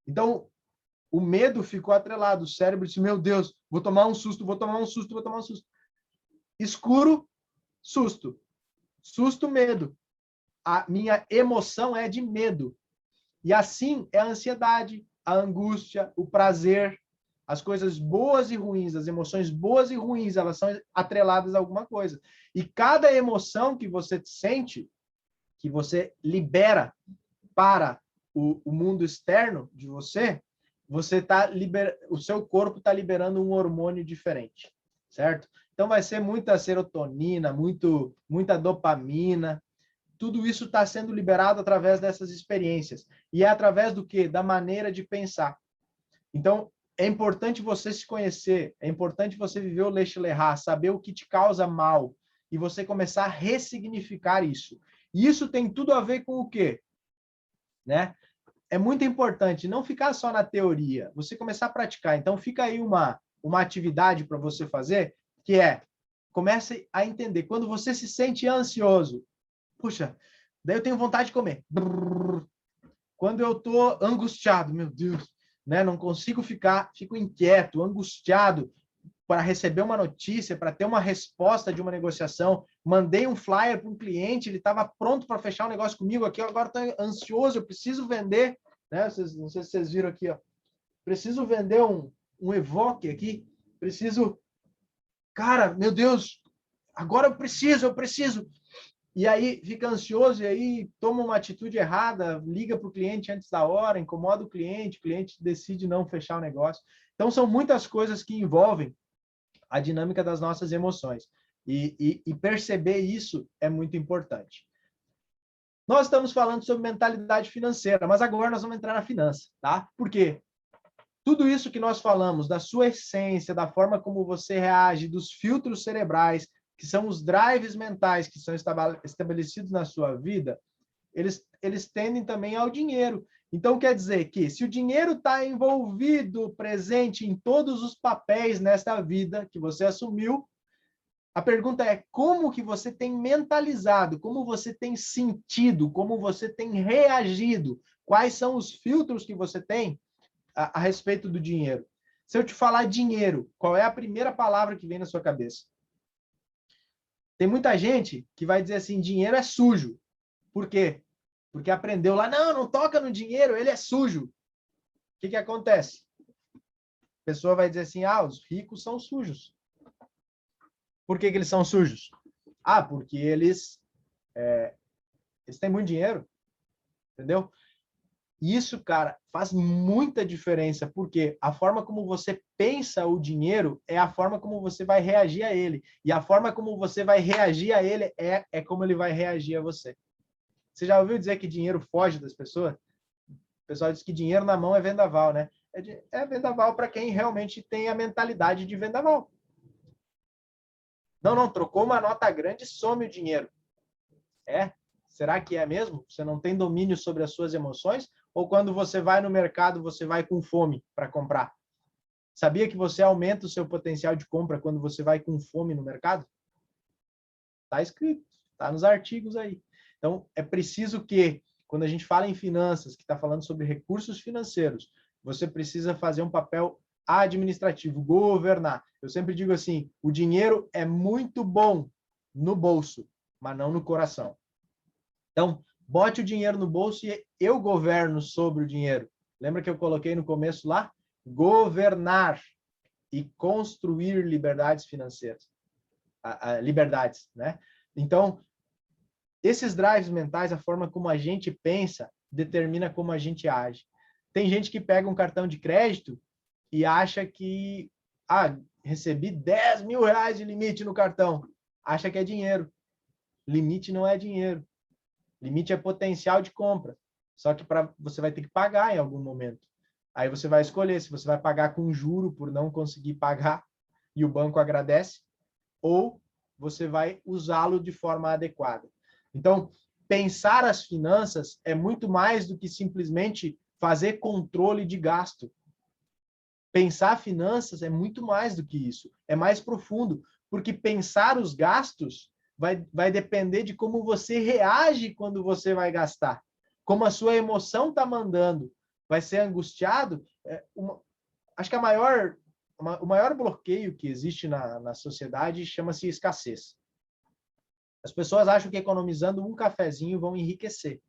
Speaker 2: Então, o medo ficou atrelado. O cérebro disse, meu Deus, vou tomar um susto, vou tomar um susto, vou tomar um susto. Escuro, susto. Susto, medo. a minha emoção é de medo. E assim é a ansiedade, a angústia, o prazer, as coisas boas e ruins, as emoções boas e ruins, elas são atreladas a alguma coisa. E cada emoção que você sente, que você libera para o mundo externo de você, o seu corpo está liberando um hormônio diferente, certo? Então vai ser muita serotonina, muita dopamina, tudo isso está sendo liberado através dessas experiências. E é através do quê? Da maneira de pensar. Então, é importante você se conhecer, é importante você viver o Leixo-Lerrar, saber o que te causa mal, e você começar a ressignificar isso. E isso tem tudo a ver com o quê? Né? É muito importante não ficar só na teoria, você começar a praticar. Então, fica aí uma atividade para você fazer, que é, comece a entender. Quando você se sente ansioso, puxa, daí eu tenho vontade de comer. Quando eu estou angustiado, meu Deus, né? Não consigo fico inquieto, angustiado para receber uma notícia, para ter uma resposta de uma negociação. Mandei um flyer para um cliente, ele estava pronto para fechar um negócio comigo aqui, eu agora estou ansioso, eu preciso vender, né? Não sei se vocês viram aqui, ó. Preciso vender um Evoque aqui, preciso... Cara, meu Deus, agora eu preciso. E aí fica ansioso e aí toma uma atitude errada, liga para o cliente antes da hora, incomoda o cliente decide não fechar o negócio. Então, são muitas coisas que envolvem a dinâmica das nossas emoções. E perceber isso é muito importante. Nós estamos falando sobre mentalidade financeira, mas agora nós vamos entrar na finança, tá? Por quê? Tudo isso que nós falamos, da sua essência, da forma como você reage, dos filtros cerebrais, que são os drives mentais que são estabelecidos na sua vida, eles tendem também ao dinheiro. Então, quer dizer que se o dinheiro está envolvido, presente em todos os papéis nesta vida que você assumiu, a pergunta é como que você tem mentalizado, como você tem sentido, como você tem reagido, quais são os filtros que você tem a respeito do dinheiro. Se eu te falar dinheiro, qual é a primeira palavra que vem na sua cabeça? Tem muita gente que vai dizer assim, dinheiro é sujo. Por quê? Porque aprendeu lá, não toca no dinheiro, ele é sujo. O que acontece? A pessoa vai dizer assim, os ricos são sujos. Por que eles são sujos? Porque eles têm muito dinheiro, entendeu? Isso, cara, faz muita diferença, porque a forma como você pensa o dinheiro é a forma como você vai reagir a ele. E a forma como você vai reagir a ele é como ele vai reagir a você. Você já ouviu dizer que dinheiro foge das pessoas? O pessoal diz que dinheiro na mão é vendaval, né? É vendaval para quem realmente tem a mentalidade de vendaval. Não, trocou uma nota grande e some o dinheiro. Será que é mesmo? Você não tem domínio sobre as suas emoções? Ou quando você vai no mercado, você vai com fome para comprar? Sabia que você aumenta o seu potencial de compra quando você vai com fome no mercado? Está escrito, está nos artigos aí. Então, é preciso que, quando a gente fala em finanças, que está falando sobre recursos financeiros, você precisa fazer um papel administrativo, governar. Eu sempre digo assim, o dinheiro é muito bom no bolso, mas não no coração. Então, bote o dinheiro no bolso e eu governo sobre o dinheiro. Lembra que eu coloquei no começo lá? Governar e construir liberdades financeiras. Liberdades, né? Então, esses drives mentais, a forma como a gente pensa, determina como a gente age. Tem gente que pega um cartão de crédito e acha que, recebi 10 mil reais de limite no cartão. Acha que é dinheiro. Limite não é dinheiro. Limite é potencial de compra. Só que você vai ter que pagar em algum momento. Aí você vai escolher se você vai pagar com juro por não conseguir pagar e o banco agradece, ou você vai usá-lo de forma adequada. Então, pensar as finanças é muito mais do que simplesmente fazer controle de gasto. Pensar finanças é muito mais do que isso. É mais profundo, porque pensar os gastos vai depender de como você reage quando você vai gastar. Como a sua emoção está mandando. Vai ser angustiado? Acho que o maior bloqueio que existe na sociedade chama-se escassez. As pessoas acham que economizando um cafezinho vão enriquecer.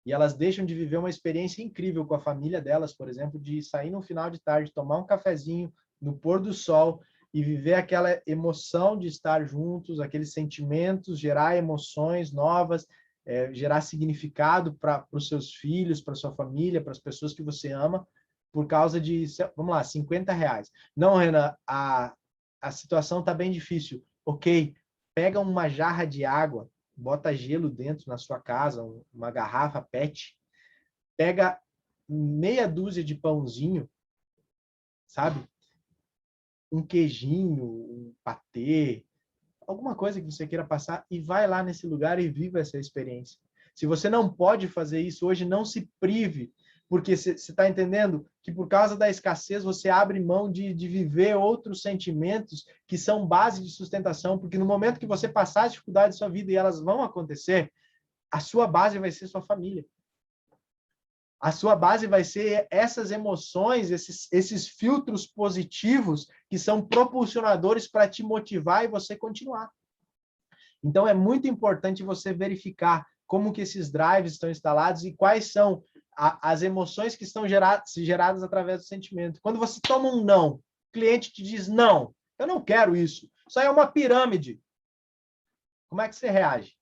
Speaker 2: E elas deixam de viver uma experiência incrível com a família delas, por exemplo, de sair no final de tarde, tomar um cafezinho no pôr do sol e viver aquela emoção de estar juntos, aqueles sentimentos, gerar emoções novas, gerar significado para os seus filhos, para sua família, para as pessoas que você ama, por causa de, vamos lá, R$50. Não, Renan, a situação está bem difícil. Ok, pega uma jarra de água, bota gelo dentro na sua casa, uma garrafa PET, pega meia dúzia de pãozinho, sabe? Um queijinho, um patê, alguma coisa que você queira passar e vai lá nesse lugar e viva essa experiência. Se você não pode fazer isso hoje, não se prive, porque você está entendendo que por causa da escassez você abre mão de viver outros sentimentos que são base de sustentação, porque no momento que você passar as dificuldades da sua vida e elas vão acontecer, a sua base vai ser sua família. A sua base vai ser essas emoções, esses filtros positivos que são propulsionadores para te motivar e você continuar. Então, é muito importante você verificar como que esses drives estão instalados e quais são as emoções que estão geradas através do sentimento. Quando você toma um não, o cliente te diz, não, eu não quero isso. Isso aí é uma pirâmide. Como é que você reage?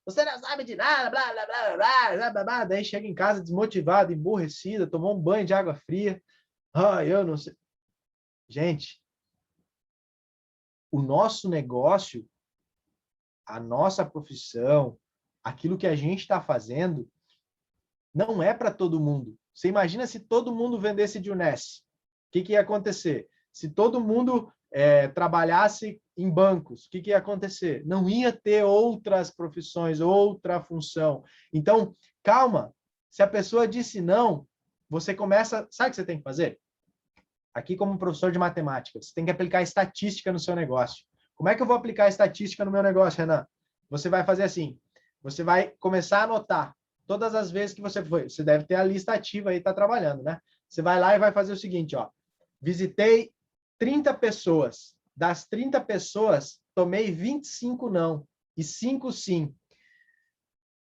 Speaker 2: Você não sabe de nada, blá, blá, blá, blá, blá, blá, blá. Daí chega em casa desmotivado, emborrecida, tomou um banho de água fria. Ah, eu não sei. Gente, o nosso negócio, a nossa profissão, aquilo que a gente está fazendo, não é para todo mundo. Você imagina se todo mundo vendesse de Unesco? O que ia acontecer? Se todo mundo trabalhasse em bancos, o que ia acontecer? Não ia ter outras profissões, outra função. Então, calma. Se a pessoa disse não, você começa... Sabe o que você tem que fazer? Aqui, como professor de matemática, você tem que aplicar estatística no seu negócio. Como é que eu vou aplicar estatística no meu negócio, Renan? Você vai fazer assim, você vai começar a anotar todas as vezes que você foi. Você deve ter a lista ativa aí, está trabalhando, né? Você vai lá e vai fazer o seguinte, ó. Visitei 30 pessoas. Das 30 pessoas, tomei 25 não e 5 sim.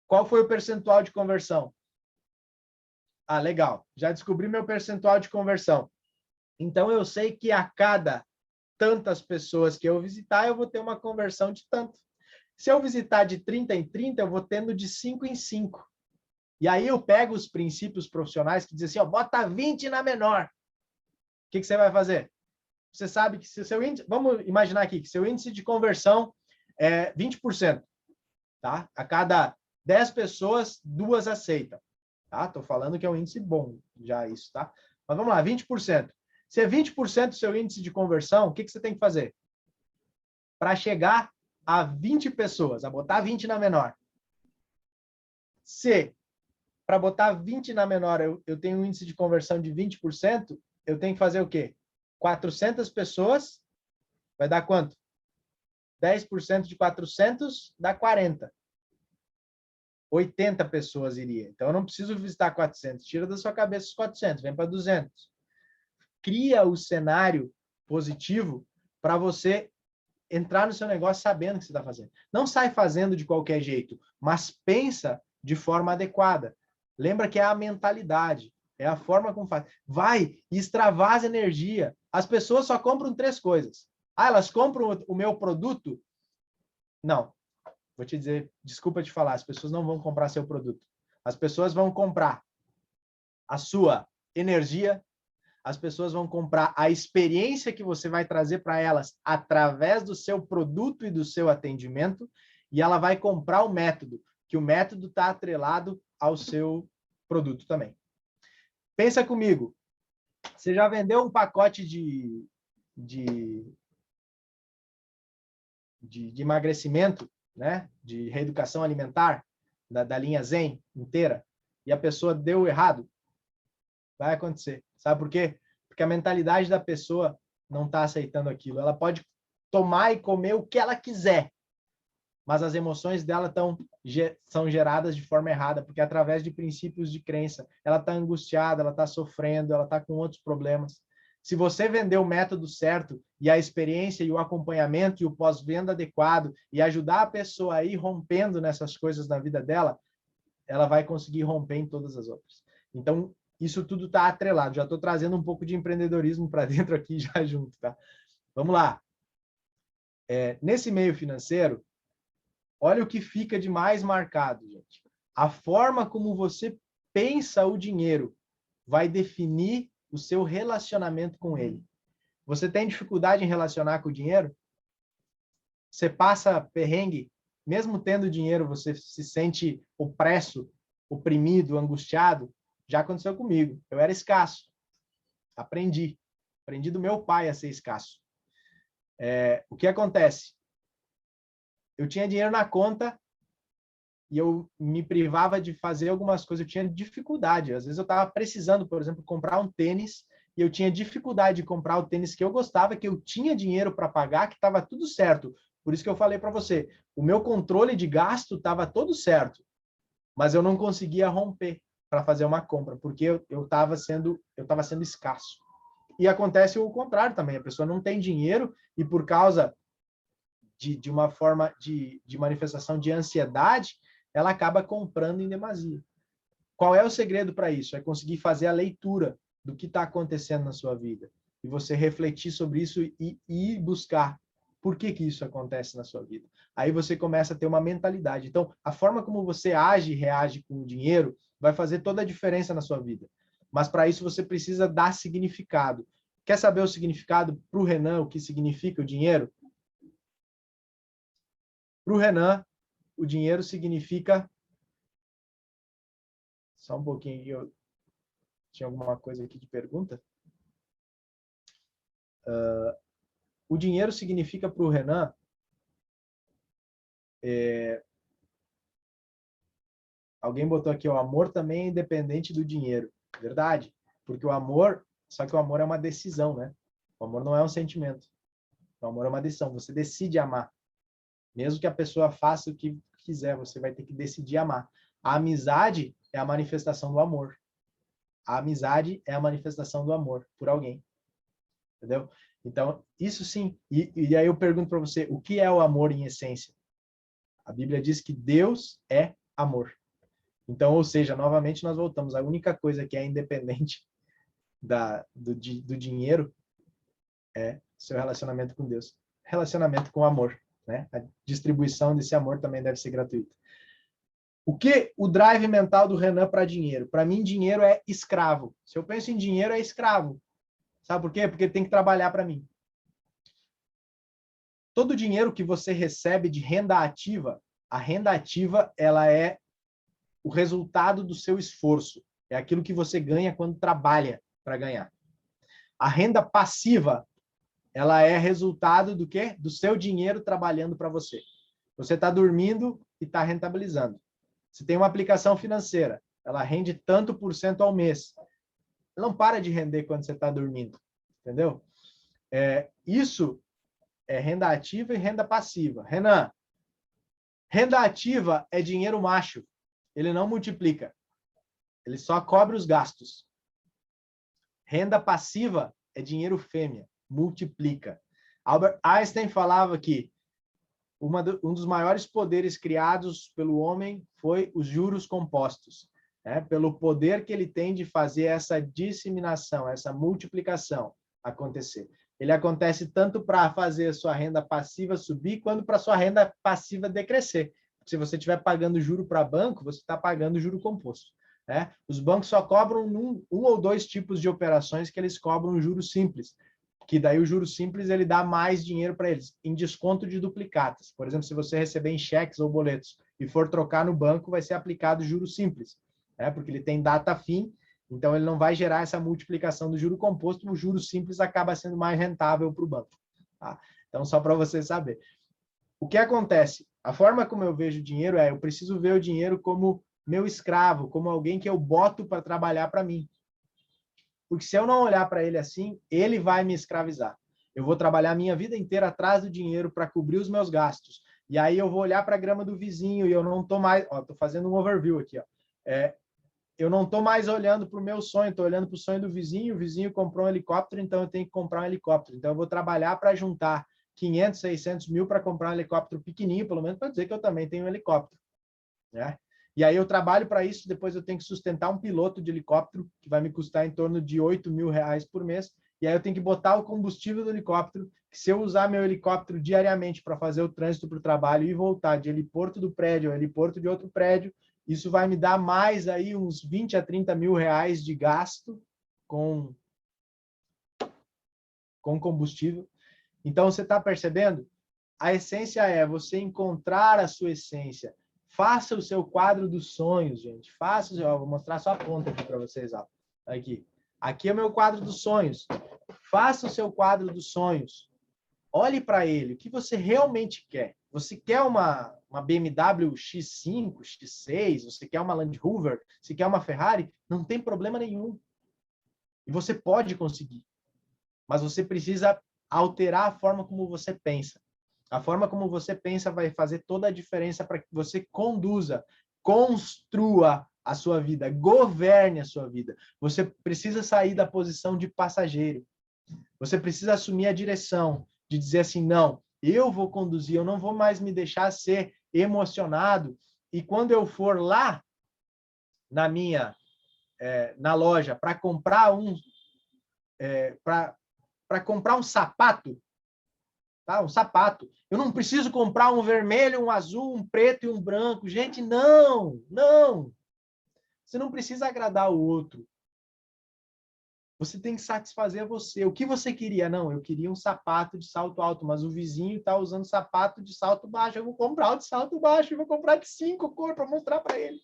Speaker 2: Qual foi o percentual de conversão? Ah, legal. Já descobri meu percentual de conversão. Então, eu sei que a cada tantas pessoas que eu visitar, eu vou ter uma conversão de tanto. Se eu visitar de 30 em 30, eu vou tendo de 5 em 5. E aí eu pego os princípios profissionais que dizem assim, ó, bota 20 na menor. O que você vai fazer? Você sabe que se o seu índice... Vamos imaginar aqui que seu índice de conversão é 20%. Tá? A cada 10 pessoas, 2 aceitam. Tá? Estou falando que é um índice bom já isso, tá? Mas vamos lá, 20%. Se é 20% do seu índice de conversão, o que você tem que fazer? Para chegar a 20 pessoas, a botar 20 na menor. Se, para botar 20 na menor, eu tenho um índice de conversão de 20%, eu tenho que fazer o quê? 400 pessoas, vai dar quanto? 10% de 400 dá 40. 80 pessoas iria. Então, eu não preciso visitar 400. Tira da sua cabeça os 400, vem para 200. Cria o cenário positivo para você entrar no seu negócio sabendo o que você está fazendo. Não sai fazendo de qualquer jeito, mas pensa de forma adequada. Lembra que é a mentalidade, é a forma como faz. Vai e extravasa energia. As pessoas só compram 3 coisas. Ah, elas compram o meu produto? Não. Vou te dizer, desculpa te falar, as pessoas não vão comprar seu produto. As pessoas vão comprar a sua energia, as pessoas vão comprar a experiência que você vai trazer para elas através do seu produto e do seu atendimento, e ela vai comprar o método, que o método está atrelado ao seu produto também. Pensa comigo, você já vendeu um pacote de emagrecimento, né? De reeducação alimentar, da linha Zen inteira, e a pessoa deu errado? Vai acontecer. Sabe por quê? Porque a mentalidade da pessoa não está aceitando aquilo. Ela pode tomar e comer o que ela quiser, mas as emoções dela são geradas de forma errada, porque através de princípios de crença. Ela está angustiada, ela está sofrendo, ela está com outros problemas. Se você vender o método certo e a experiência e o acompanhamento e o pós-venda adequado e ajudar a pessoa a ir rompendo nessas coisas na vida dela, ela vai conseguir romper em todas as outras. Então, isso tudo está atrelado. Já estou trazendo um pouco de empreendedorismo para dentro aqui já junto, tá? Vamos lá. Nesse meio financeiro, olha o que fica de mais marcado, gente. A forma como você pensa o dinheiro vai definir o seu relacionamento com ele. Você tem dificuldade em relacionar com o dinheiro? Você passa perrengue? Mesmo tendo dinheiro, você se sente opresso, oprimido, angustiado? Já aconteceu comigo. Eu era escasso. Aprendi do meu pai a ser escasso. O que acontece? Eu tinha dinheiro na conta e eu me privava de fazer algumas coisas. Eu tinha dificuldade. Às vezes eu estava precisando, por exemplo, comprar um tênis e eu tinha dificuldade de comprar o tênis que eu gostava, que eu tinha dinheiro para pagar, que estava tudo certo. Por isso que eu falei para você, o meu controle de gasto estava todo certo, mas eu não conseguia romper para fazer uma compra, porque eu estava sendo escasso. E acontece o contrário também, a pessoa não tem dinheiro e por causa de uma forma de manifestação de ansiedade, ela acaba comprando em demasia. Qual é o segredo para isso? É conseguir fazer a leitura do que está acontecendo na sua vida e você refletir sobre isso e buscar por que isso acontece na sua vida. Aí você começa a ter uma mentalidade. Então, a forma como você age e reage com o dinheiro vai fazer toda a diferença na sua vida. Mas para isso você precisa dar significado. Quer saber o significado para o Renan, o que significa o dinheiro? Para o Renan, o dinheiro significa... Só um pouquinho, eu tinha alguma coisa aqui de pergunta? O dinheiro significa para o Renan... Alguém botou aqui, o amor também é independente do dinheiro. Verdade? Porque o amor... Só que o amor é uma decisão, né? O amor não é um sentimento. O amor é uma decisão. Você decide amar. Mesmo que a pessoa faça o que quiser, você vai ter que decidir amar. A amizade é a manifestação do amor. A amizade é a manifestação do amor por alguém. Entendeu? Então, isso sim. E aí eu pergunto para você, o que é o amor em essência? A Bíblia diz que Deus é amor. Então, ou seja, novamente nós voltamos. A única coisa que é independente do dinheiro é seu relacionamento com Deus. Relacionamento com amor. Né? A distribuição desse amor também deve ser gratuita. O que o drive mental do Renan para dinheiro? Para mim, dinheiro é escravo. Se eu penso em dinheiro, é escravo. Sabe por quê? Porque ele tem que trabalhar para mim. Todo dinheiro que você recebe de renda ativa, a renda ativa ela é o resultado do seu esforço. É aquilo que você ganha quando trabalha para ganhar. A renda passiva ela é resultado do quê? Do seu dinheiro trabalhando para você. Você está dormindo e está rentabilizando. Você tem uma aplicação financeira, ela rende tanto por cento ao mês. Ela não para de render quando você está dormindo, entendeu? Isso é renda ativa e renda passiva. Renan, renda ativa é dinheiro macho. Ele não multiplica. Ele só cobre os gastos. Renda passiva é dinheiro fêmea. Multiplica. Albert Einstein falava que um dos maiores poderes criados pelo homem foi os juros compostos, né? Pelo poder que ele tem de fazer essa disseminação, essa multiplicação acontecer. Ele acontece tanto para fazer a sua renda passiva subir, quanto para a sua renda passiva decrescer. Se você estiver pagando juro para banco, você está pagando juro composto. Né? Os bancos só cobram um ou dois tipos de operações que eles cobram juros simples, que daí o juro simples ele dá mais dinheiro para eles, em desconto de duplicatas. Por exemplo, se você receber em cheques ou boletos e for trocar no banco, vai ser aplicado juro simples, né? Porque ele tem data fim, então ele não vai gerar essa multiplicação do juro composto, o juro simples acaba sendo mais rentável para o banco. Tá? Então, só para você saber. O que acontece? A forma como eu vejo o dinheiro eu preciso ver o dinheiro como meu escravo, como alguém que eu boto para trabalhar para mim. Porque se eu não olhar para ele assim, ele vai me escravizar. Eu vou trabalhar a minha vida inteira atrás do dinheiro para cobrir os meus gastos. E aí eu vou olhar para a grama do vizinho e eu não estou mais... Estou fazendo um overview aqui. eu não estou mais olhando para o meu sonho, estou olhando para o sonho do vizinho. O vizinho comprou um helicóptero, então eu tenho que comprar um helicóptero. Então eu vou trabalhar para juntar 500, 600 mil para comprar um helicóptero pequenininho, pelo menos para dizer que eu também tenho um helicóptero, né? E aí eu trabalho para isso, depois eu tenho que sustentar um piloto de helicóptero, que vai me custar em torno de 8 mil reais por mês, e aí eu tenho que botar o combustível do helicóptero, que se eu usar meu helicóptero diariamente para fazer o trânsito para o trabalho e voltar de heliporto do prédio ao heliporto de outro prédio, isso vai me dar mais aí uns 20 a 30 mil reais de gasto com combustível. Então, você está percebendo? A essência é você encontrar a sua essência. Faça o seu quadro dos sonhos, gente. Faça, ó, vou mostrar só a ponta aqui para vocês. Ó. Aqui. Aqui é o meu quadro dos sonhos. Faça o seu quadro dos sonhos. Olhe para ele. O que você realmente quer? Você quer uma BMW X5, X6? Você quer uma Land Rover? Você quer uma Ferrari? Não tem problema nenhum. E você pode conseguir. Mas você precisa alterar a forma como você pensa. A forma como você pensa vai fazer toda a diferença para que você conduza, construa a sua vida, governe a sua vida. Você precisa sair da posição de passageiro. Você precisa assumir a direção, de dizer assim, não, eu vou conduzir, eu não vou mais me deixar ser emocionado. E quando eu for lá na loja para comprar para comprar um sapato, tá? Um sapato. Eu não preciso comprar um vermelho, um azul, um preto e um branco. Gente, não, não. Você não precisa agradar o outro. Você tem que satisfazer você. O que você queria? Não, eu queria um sapato de salto alto, mas o vizinho está usando sapato de salto baixo. Eu vou comprar o de salto baixo, eu vou comprar de 5 cores para mostrar para ele.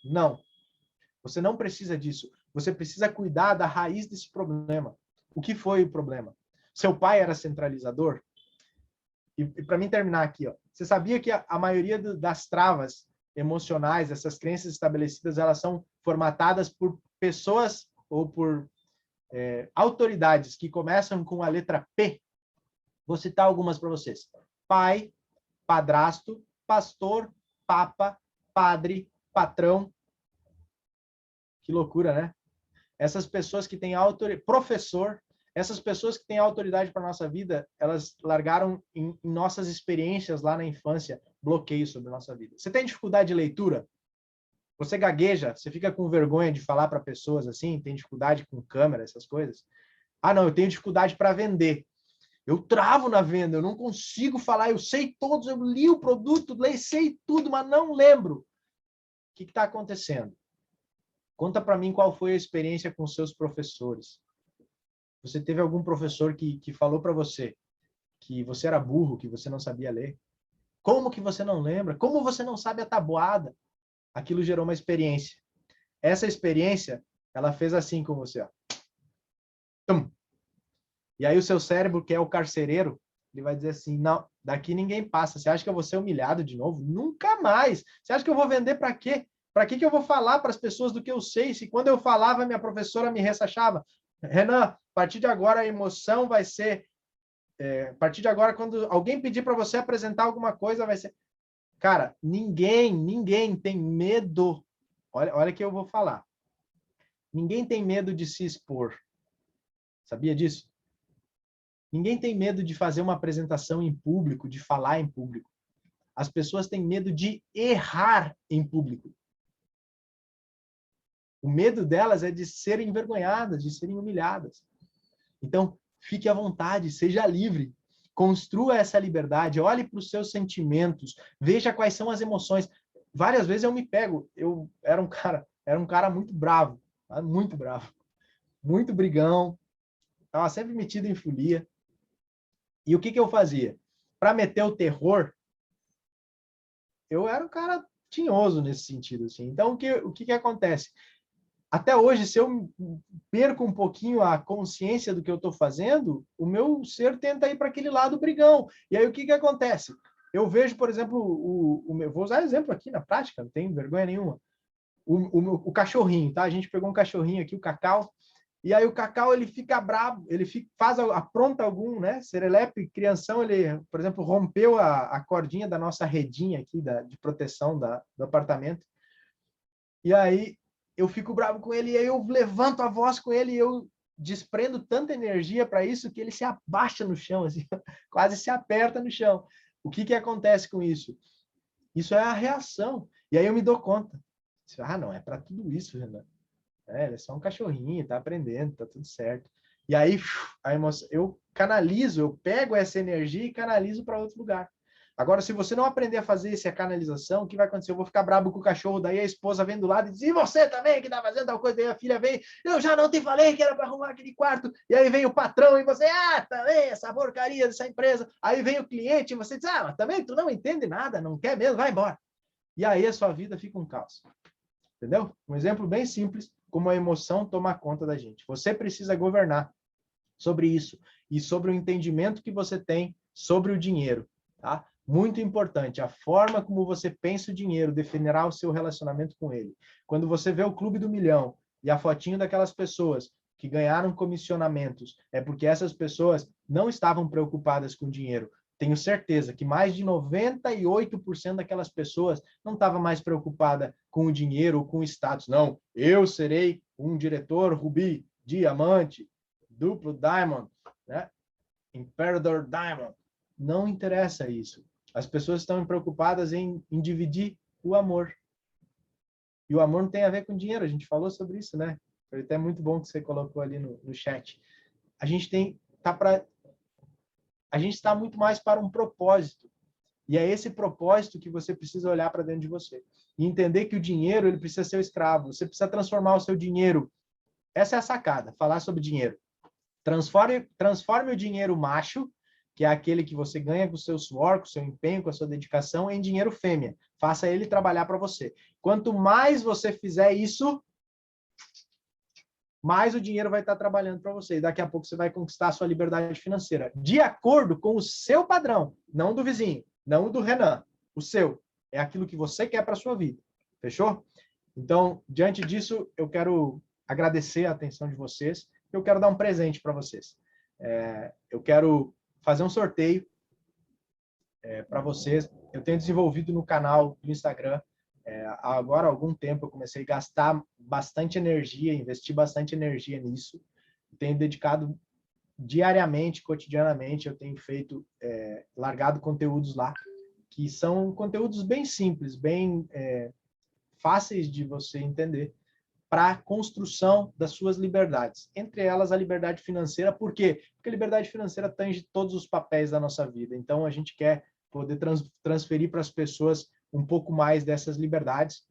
Speaker 2: Não. Você não precisa disso. Você precisa cuidar da raiz desse problema. O que foi o problema? Seu pai era centralizador? E para mim terminar aqui, ó, você sabia que a maioria das travas emocionais, essas crenças estabelecidas, elas são formatadas por pessoas ou por autoridades que começam com a letra P? Vou citar algumas para vocês. Pai, padrasto, pastor, papa, padre, patrão. Que loucura, né? Essas pessoas que têm autoridade, professor, essas pessoas que têm autoridade para a nossa vida, elas largaram em nossas experiências lá na infância bloqueios sobre a nossa vida. Você tem dificuldade de leitura? Você gagueja? Você fica com vergonha de falar para pessoas assim? Tem dificuldade com câmera, essas coisas? Ah, não, eu tenho dificuldade para vender. Eu travo na venda, eu não consigo falar, eu sei todos, eu li o produto, sei tudo, mas não lembro. O que está acontecendo? Conta para mim qual foi a experiência com seus professores. Você teve algum professor que falou para você que você era burro, que você não sabia ler? Como que você não lembra? Como você não sabe a tabuada? Aquilo gerou uma experiência. Essa experiência, ela fez assim com você. Ó. Tum. E aí o seu cérebro, que é o carcereiro, ele vai dizer assim, não, daqui ninguém passa. Você acha que eu vou ser humilhado de novo? Nunca mais. Você acha que eu vou vender para quê? Para que eu vou falar para as pessoas do que eu sei? Se quando eu falava, minha professora me ressachava. Renan, a partir de agora a emoção vai ser... a partir de agora, quando alguém pedir para você apresentar alguma coisa, vai ser... Cara, ninguém tem medo. Olha que eu vou falar. Ninguém tem medo de se expor. Sabia disso? Ninguém tem medo de fazer uma apresentação em público, de falar em público. As pessoas têm medo de errar em público. O medo delas é de serem envergonhadas, de serem humilhadas. Então, fique à vontade, seja livre. Construa essa liberdade, olhe para os seus sentimentos, veja quais são as emoções. Várias vezes eu me pego, eu era um cara muito bravo, muito brigão, estava sempre metido em folia. E o que eu fazia? Para meter o terror, eu era um cara tinhoso nesse sentido. Assim. Então, o que acontece? Até hoje, se eu perco um pouquinho a consciência do que eu estou fazendo, o meu ser tenta ir para aquele lado brigão. E aí, o que acontece? Eu vejo, por exemplo, vou usar exemplo aqui na prática, não tenho vergonha nenhuma. O cachorrinho, tá? A gente pegou um cachorrinho aqui, o Cacau, e aí o Cacau, ele fica bravo, ele apronta algum, né? Serelepe, crianção, ele, por exemplo, rompeu a cordinha da nossa redinha aqui, de proteção do apartamento. E aí, eu fico bravo com ele, e aí eu levanto a voz com ele, e eu desprendo tanta energia para isso que ele se abaixa no chão, assim, quase se aperta no chão. O que que acontece com isso? Isso é a reação. E aí eu me dou conta. Ah, não, é para tudo isso, Renan. Ele é só um cachorrinho, tá aprendendo, tá tudo certo. E aí a emoção, eu canalizo, eu pego essa energia e canalizo para outro lugar. Agora, se você não aprender a fazer essa canalização, o que vai acontecer? Eu vou ficar brabo com o cachorro, daí a esposa vem do lado e diz, e você também que tá fazendo tal coisa? Daí a filha vem, eu já não te falei que era para arrumar aquele quarto. E aí vem o patrão e você, também, essa porcaria dessa empresa. Aí vem o cliente e você diz, mas também tu não entende nada, não quer mesmo, vai embora. E aí a sua vida fica um caos. Entendeu? Um exemplo bem simples, como a emoção toma conta da gente. Você precisa governar sobre isso e sobre o entendimento que você tem sobre o dinheiro, tá? Muito importante, a forma como você pensa o dinheiro definirá o seu relacionamento com ele. Quando você vê o Clube do Milhão e a fotinho daquelas pessoas que ganharam comissionamentos, é porque essas pessoas não estavam preocupadas com dinheiro. Tenho certeza que mais de 98% daquelas pessoas não estava mais preocupada com o dinheiro ou com o status. Não, eu serei um diretor rubi, diamante, duplo diamond, né? Imperador diamond. Não interessa isso. As pessoas estão preocupadas em dividir o amor. E o amor não tem a ver com dinheiro. A gente falou sobre isso, né? Foi até muito bom que você colocou ali no chat. A gente está muito mais para um propósito. E é esse propósito que você precisa olhar para dentro de você. E entender que o dinheiro, ele precisa ser o escravo. Você precisa transformar o seu dinheiro. Essa é a sacada, falar sobre dinheiro. Transforme o dinheiro macho, que é aquele que você ganha com o seu suor, com o seu empenho, com a sua dedicação, em dinheiro fêmea. Faça ele trabalhar para você. Quanto mais você fizer isso, mais o dinheiro vai estar trabalhando para você. E daqui a pouco você vai conquistar a sua liberdade financeira. De acordo com o seu padrão, não do vizinho, não do Renan. O seu. É aquilo que você quer para a sua vida. Fechou? Então, diante disso, eu quero agradecer a atenção de vocês. Eu quero dar um presente para vocês. Eu quero fazer um sorteio para vocês. Eu tenho desenvolvido no canal do Instagram. Agora há algum tempo eu comecei a gastar bastante energia, investir bastante energia nisso. Tenho dedicado diariamente, cotidianamente, eu tenho feito, largado conteúdos lá, que são conteúdos bem simples, bem fáceis de você entender, para a construção das suas liberdades. Entre elas, a liberdade financeira. Por quê? Porque a liberdade financeira tange todos os papéis da nossa vida. Então, a gente quer poder transferir para as pessoas um pouco mais dessas liberdades.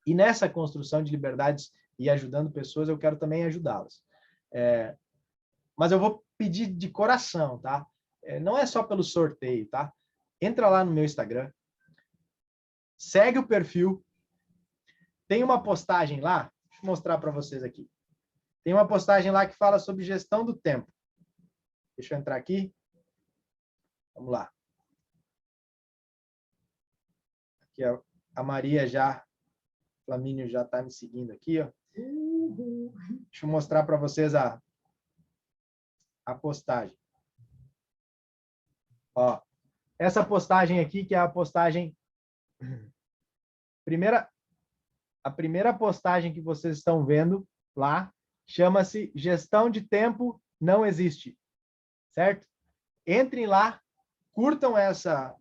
Speaker 2: E nessa construção de liberdades e ajudando pessoas, eu quero também ajudá-las. Mas eu vou pedir de coração, tá? Não é só pelo sorteio, tá? Entra lá no meu Instagram, segue o perfil, tem uma postagem lá, deixa eu mostrar para vocês aqui. Tem uma postagem lá que fala sobre gestão do tempo. Deixa eu entrar aqui. Vamos lá. Aqui a Maria já, Flamínio já está me seguindo aqui, ó. Deixa eu mostrar para vocês a postagem. Ó, essa postagem aqui, que é a postagem... A primeira postagem que vocês estão vendo lá, chama-se Gestão de Tempo Não Existe. Certo? Entrem lá, curtam essa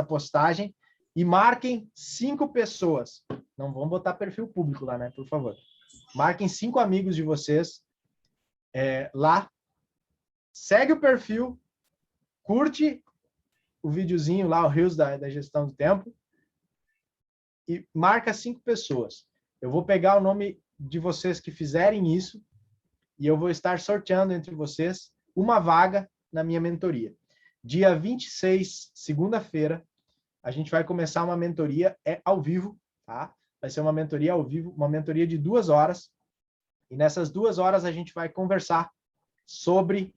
Speaker 2: postagem e marquem 5 pessoas. Não vão botar perfil público lá, né? Por favor. Marquem 5 amigos de vocês lá. Segue o perfil, curte o videozinho lá, o Reels da gestão do tempo, e marca 5 pessoas. Eu vou pegar o nome de vocês que fizerem isso e eu vou estar sorteando entre vocês uma vaga na minha mentoria. Dia 26, segunda-feira, a gente vai começar uma mentoria ao vivo, tá? Vai ser uma mentoria ao vivo, uma mentoria de 2 horas. E nessas 2 horas a gente vai conversar sobre...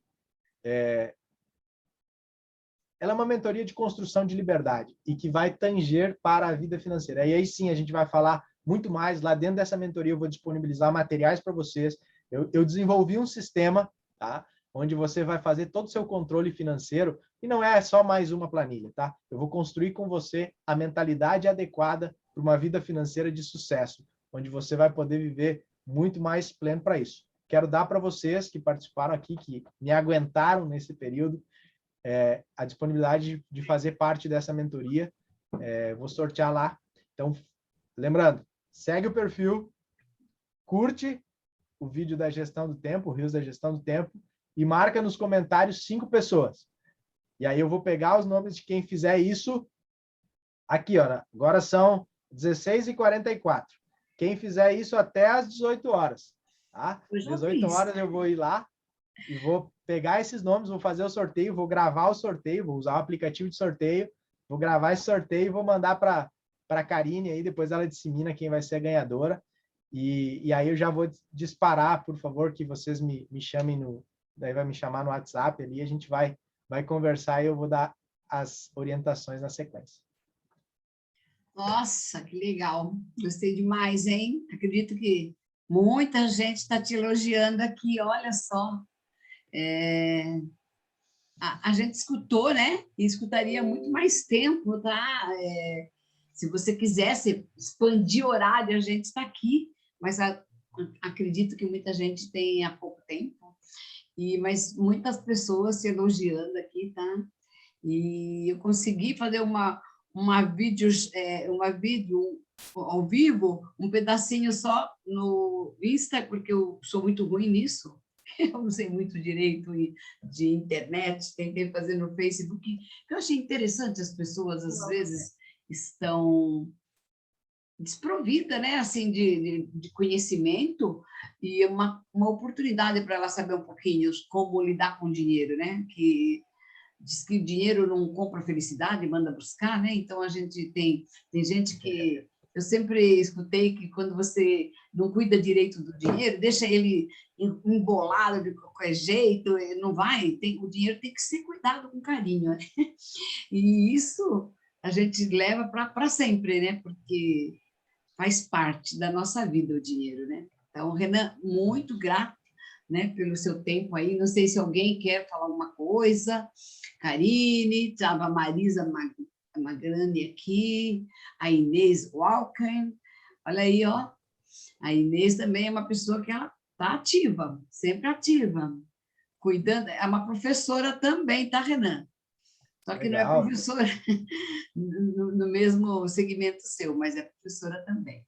Speaker 2: Ela é uma mentoria de construção de liberdade e que vai tanger para a vida financeira. E aí sim, a gente vai falar muito mais. Lá dentro dessa mentoria eu vou disponibilizar materiais para vocês. Eu desenvolvi um sistema, tá? Onde você vai fazer todo o seu controle financeiro e não é só mais uma planilha, tá? Eu vou construir com você a mentalidade adequada para uma vida financeira de sucesso, onde você vai poder viver muito mais pleno para isso. Quero dar para vocês que participaram aqui, que me aguentaram nesse período, a disponibilidade de fazer parte dessa mentoria. Vou sortear lá. Então, lembrando, segue o perfil, curte o vídeo da gestão do tempo, o Rios da Gestão do Tempo, e marca nos comentários 5 pessoas. E aí eu vou pegar os nomes de quem fizer isso aqui, ó. Agora são 16h44. Quem fizer isso até às 18 horas, tá? 18 horas eu vou ir lá e vou pegar esses nomes, vou fazer o sorteio, vou gravar o sorteio, vou usar o aplicativo de sorteio, vou gravar esse sorteio e vou mandar para a Karine aí, depois ela dissemina quem vai ser a ganhadora. E aí eu já vou disparar, por favor, que vocês me chamem daí vai me chamar no WhatsApp ali, a gente vai conversar e eu vou dar as orientações na sequência.
Speaker 1: Nossa, que legal. Gostei demais, hein? Acredito que muita gente está te elogiando aqui, olha só. A gente escutou, né? E escutaria muito mais tempo, tá? Se você quisesse expandir horário, a gente está aqui, mas acredito que muita gente tem há pouco tempo, mas muitas pessoas se elogiando aqui, tá? E eu consegui fazer uma vídeo ao vivo, um pedacinho só no Insta, porque eu sou muito ruim nisso. Eu não sei muito direito de internet, tentei fazer no Facebook. Eu achei interessante, as pessoas, às vezes, estão desprovidas, né, assim, de conhecimento, e uma oportunidade para ela saber um pouquinho como lidar com o dinheiro, né? Que diz que o dinheiro não compra felicidade, manda buscar, né? Então, a gente tem gente que... Eu sempre escutei que quando você não cuida direito do dinheiro, deixa ele embolado de qualquer jeito, não vai, o dinheiro tem que ser cuidado com carinho, né? E isso a gente leva para sempre, né? Porque faz parte da nossa vida o dinheiro, né? Então, Renan, muito grato, né, pelo seu tempo aí. Não sei se alguém quer falar alguma coisa. Karine, estava a Marisa Magrani aqui, a Inês Walker, olha aí, ó. A Inês também é uma pessoa que ela está ativa, sempre ativa, cuidando, é uma professora também, tá, Renan? Só que legal. Não é professora no mesmo segmento seu, mas é professora também.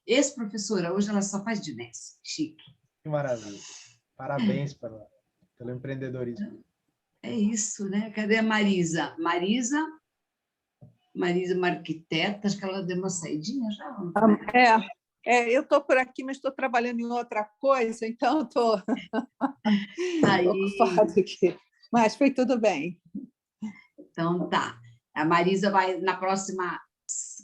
Speaker 1: Ex-professora, hoje ela só faz dinheiro, chique.
Speaker 2: Que maravilha. Parabéns pelo empreendedorismo.
Speaker 1: É isso, né? Cadê a Marisa? Marisa, uma arquiteta, acho que ela deu uma saidinha já.
Speaker 5: Eu estou por aqui, mas estou trabalhando em outra coisa, então estou ocupada aqui. Mas foi tudo bem.
Speaker 1: Então, tá. A Marisa vai, na próxima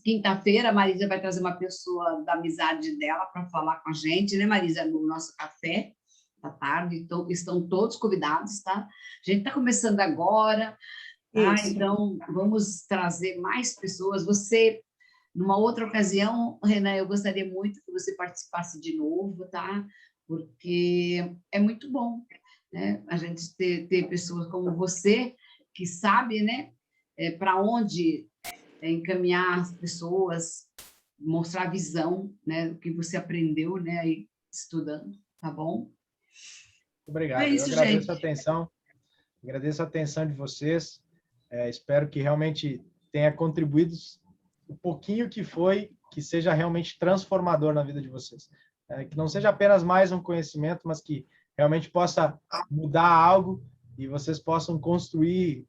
Speaker 1: quinta-feira, a Marisa vai trazer uma pessoa da amizade dela para falar com a gente, né, Marisa? No nosso café da tarde. Então, estão todos convidados, tá? A gente está começando agora, tá? Então, vamos trazer mais pessoas. Você, numa outra ocasião, Renan, eu gostaria muito que você participasse de novo, tá? Porque é muito bom, né? A gente ter pessoas como você, que sabe, né, para onde encaminhar as pessoas, mostrar a visão, né, do que você aprendeu, né, aí, estudando, tá bom?
Speaker 2: Obrigado. É isso, eu agradeço a atenção, agradeço a atenção de vocês. Espero que realmente tenha contribuído o pouquinho que foi, que seja realmente transformador na vida de vocês. Que não seja apenas mais um conhecimento, mas que realmente possa mudar algo e vocês possam construir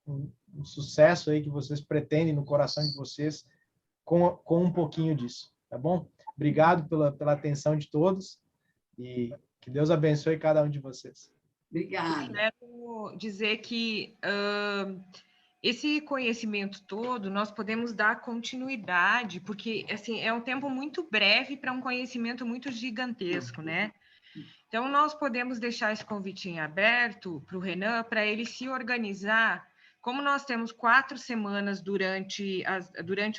Speaker 2: um sucesso aí que vocês pretendem no coração de vocês com um pouquinho disso, tá bom? Obrigado pela atenção de todos e que Deus abençoe cada um de vocês.
Speaker 1: Obrigada.
Speaker 3: Quero dizer que esse conhecimento todo nós podemos dar continuidade, porque assim é um tempo muito breve para um conhecimento muito gigantesco, né? Então, nós podemos deixar esse convite em aberto para o Renan, para ele se organizar. Como nós temos 4 semanas durante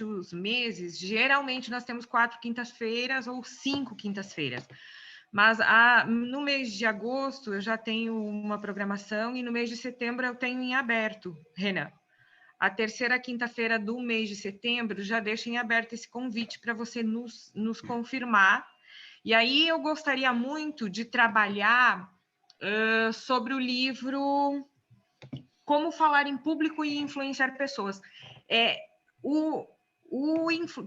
Speaker 3: os meses, geralmente nós temos 4 quintas-feiras ou 5 quintas-feiras. Mas no mês de agosto eu já tenho uma programação e no mês de setembro eu tenho em aberto, Renan. a terceira quinta-feira do mês de setembro, já deixo em aberto esse convite para você nos confirmar. E aí eu gostaria muito de trabalhar sobre o livro Como Falar em Público e Influenciar Pessoas.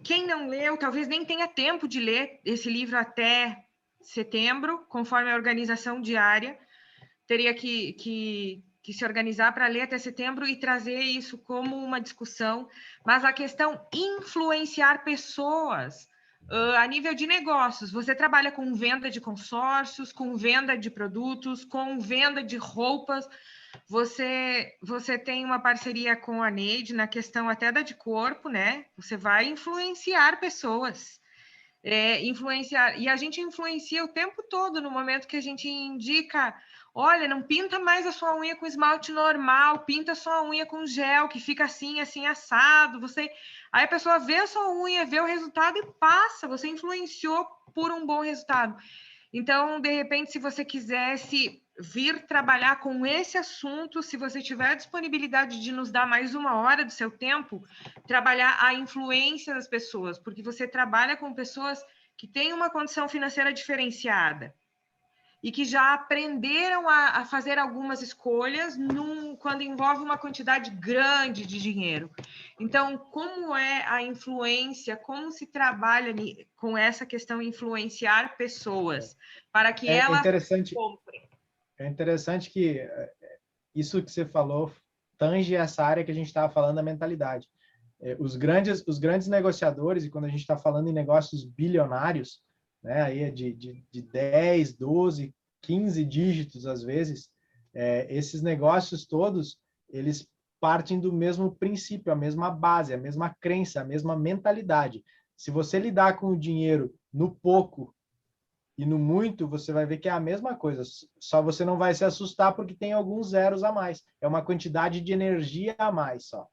Speaker 3: Quem não leu, talvez nem tenha tempo de ler esse livro até setembro, conforme a organização diária, teria que se organizar para ler até setembro e trazer isso como uma discussão, mas a questão influenciar pessoas a nível de negócios. Você trabalha com venda de consórcios, com venda de produtos, com venda de roupas. Você tem uma parceria com a Neide na questão até da de corpo, né? Você vai influenciar pessoas. Influenciar, e a gente influencia o tempo todo no momento que a gente indica, olha, não pinta mais a sua unha com esmalte normal, pinta a sua unha com gel, que fica assim, assim, assado, aí a pessoa vê a sua unha, vê o resultado e passa, você influenciou por um bom resultado. Então, de repente, se você quisesse vir trabalhar com esse assunto, se você tiver a disponibilidade de nos dar mais 1 hora do seu tempo, trabalhar a influência das pessoas, porque você trabalha com pessoas que têm uma condição financeira diferenciada e que já aprenderam a fazer algumas escolhas quando envolve uma quantidade grande de dinheiro. Então, como é a influência, como se trabalha com essa questão de influenciar pessoas para que elas comprem?
Speaker 2: É interessante que isso que você falou tange essa área que a gente estava falando da mentalidade. Os grandes negociadores, e quando a gente está falando em negócios bilionários, né, aí é de 10, 12, 15 dígitos às vezes, esses negócios todos, eles partem do mesmo princípio, a mesma base, a mesma crença, a mesma mentalidade. Se você lidar com o dinheiro no pouco e no muito, você vai ver que é a mesma coisa, só você não vai se assustar porque tem alguns zeros a mais. É uma quantidade de energia a mais só.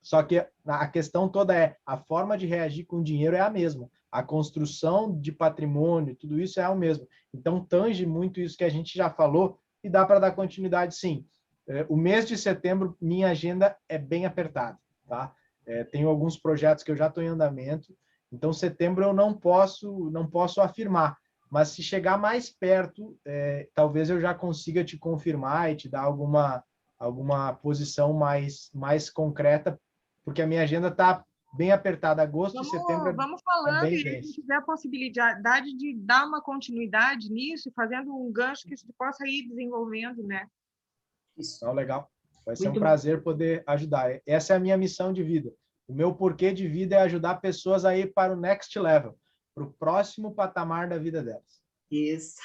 Speaker 2: Só que a questão toda a forma de reagir com o dinheiro é a mesma. A construção de patrimônio, tudo isso é o mesmo. Então, tange muito isso que a gente já falou e dá para dar continuidade, sim. O mês de setembro, minha agenda é bem apertada, tá? Tenho alguns projetos que eu já estou em andamento, então setembro eu não posso afirmar, mas se chegar mais perto, talvez eu já consiga te confirmar e te dar alguma posição mais concreta, porque a minha agenda está bem apertada. Agosto e setembro
Speaker 3: vamos falando,
Speaker 2: bem
Speaker 3: e a gente tiver a possibilidade de dar uma continuidade nisso, fazendo um gancho que a gente possa ir desenvolvendo, né?
Speaker 1: Isso.
Speaker 2: Então, legal. Vai ser
Speaker 1: Muito
Speaker 2: um prazer poder ajudar. Essa é a minha missão de vida. O meu porquê de vida é ajudar pessoas a ir para o next level, para o próximo patamar da vida delas.
Speaker 1: Isso.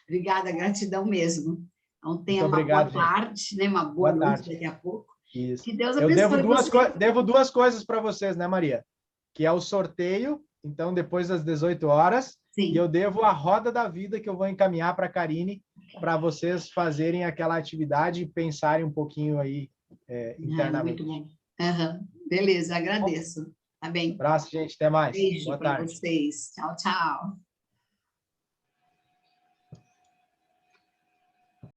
Speaker 1: Obrigada, gratidão mesmo. Então, tenha
Speaker 2: Muito obrigado,
Speaker 1: boa tarde, né? Uma boa noite daqui a pouco.
Speaker 2: Isso.
Speaker 1: Que Deus
Speaker 2: eu
Speaker 1: abençoe
Speaker 2: devo duas coisas para vocês, né, Maria? Que é o sorteio, então, depois das 18 horas,
Speaker 1: Sim.
Speaker 2: E eu devo a roda da vida que eu vou encaminhar para a Karine, para vocês fazerem aquela atividade e pensarem um pouquinho aí internamente.
Speaker 1: Muito bom. Beleza, agradeço. Tá bem.
Speaker 2: Abraço, gente. Até mais.
Speaker 1: Beijo
Speaker 2: Boa
Speaker 1: para
Speaker 2: tarde.
Speaker 1: vocês. Tchau, tchau.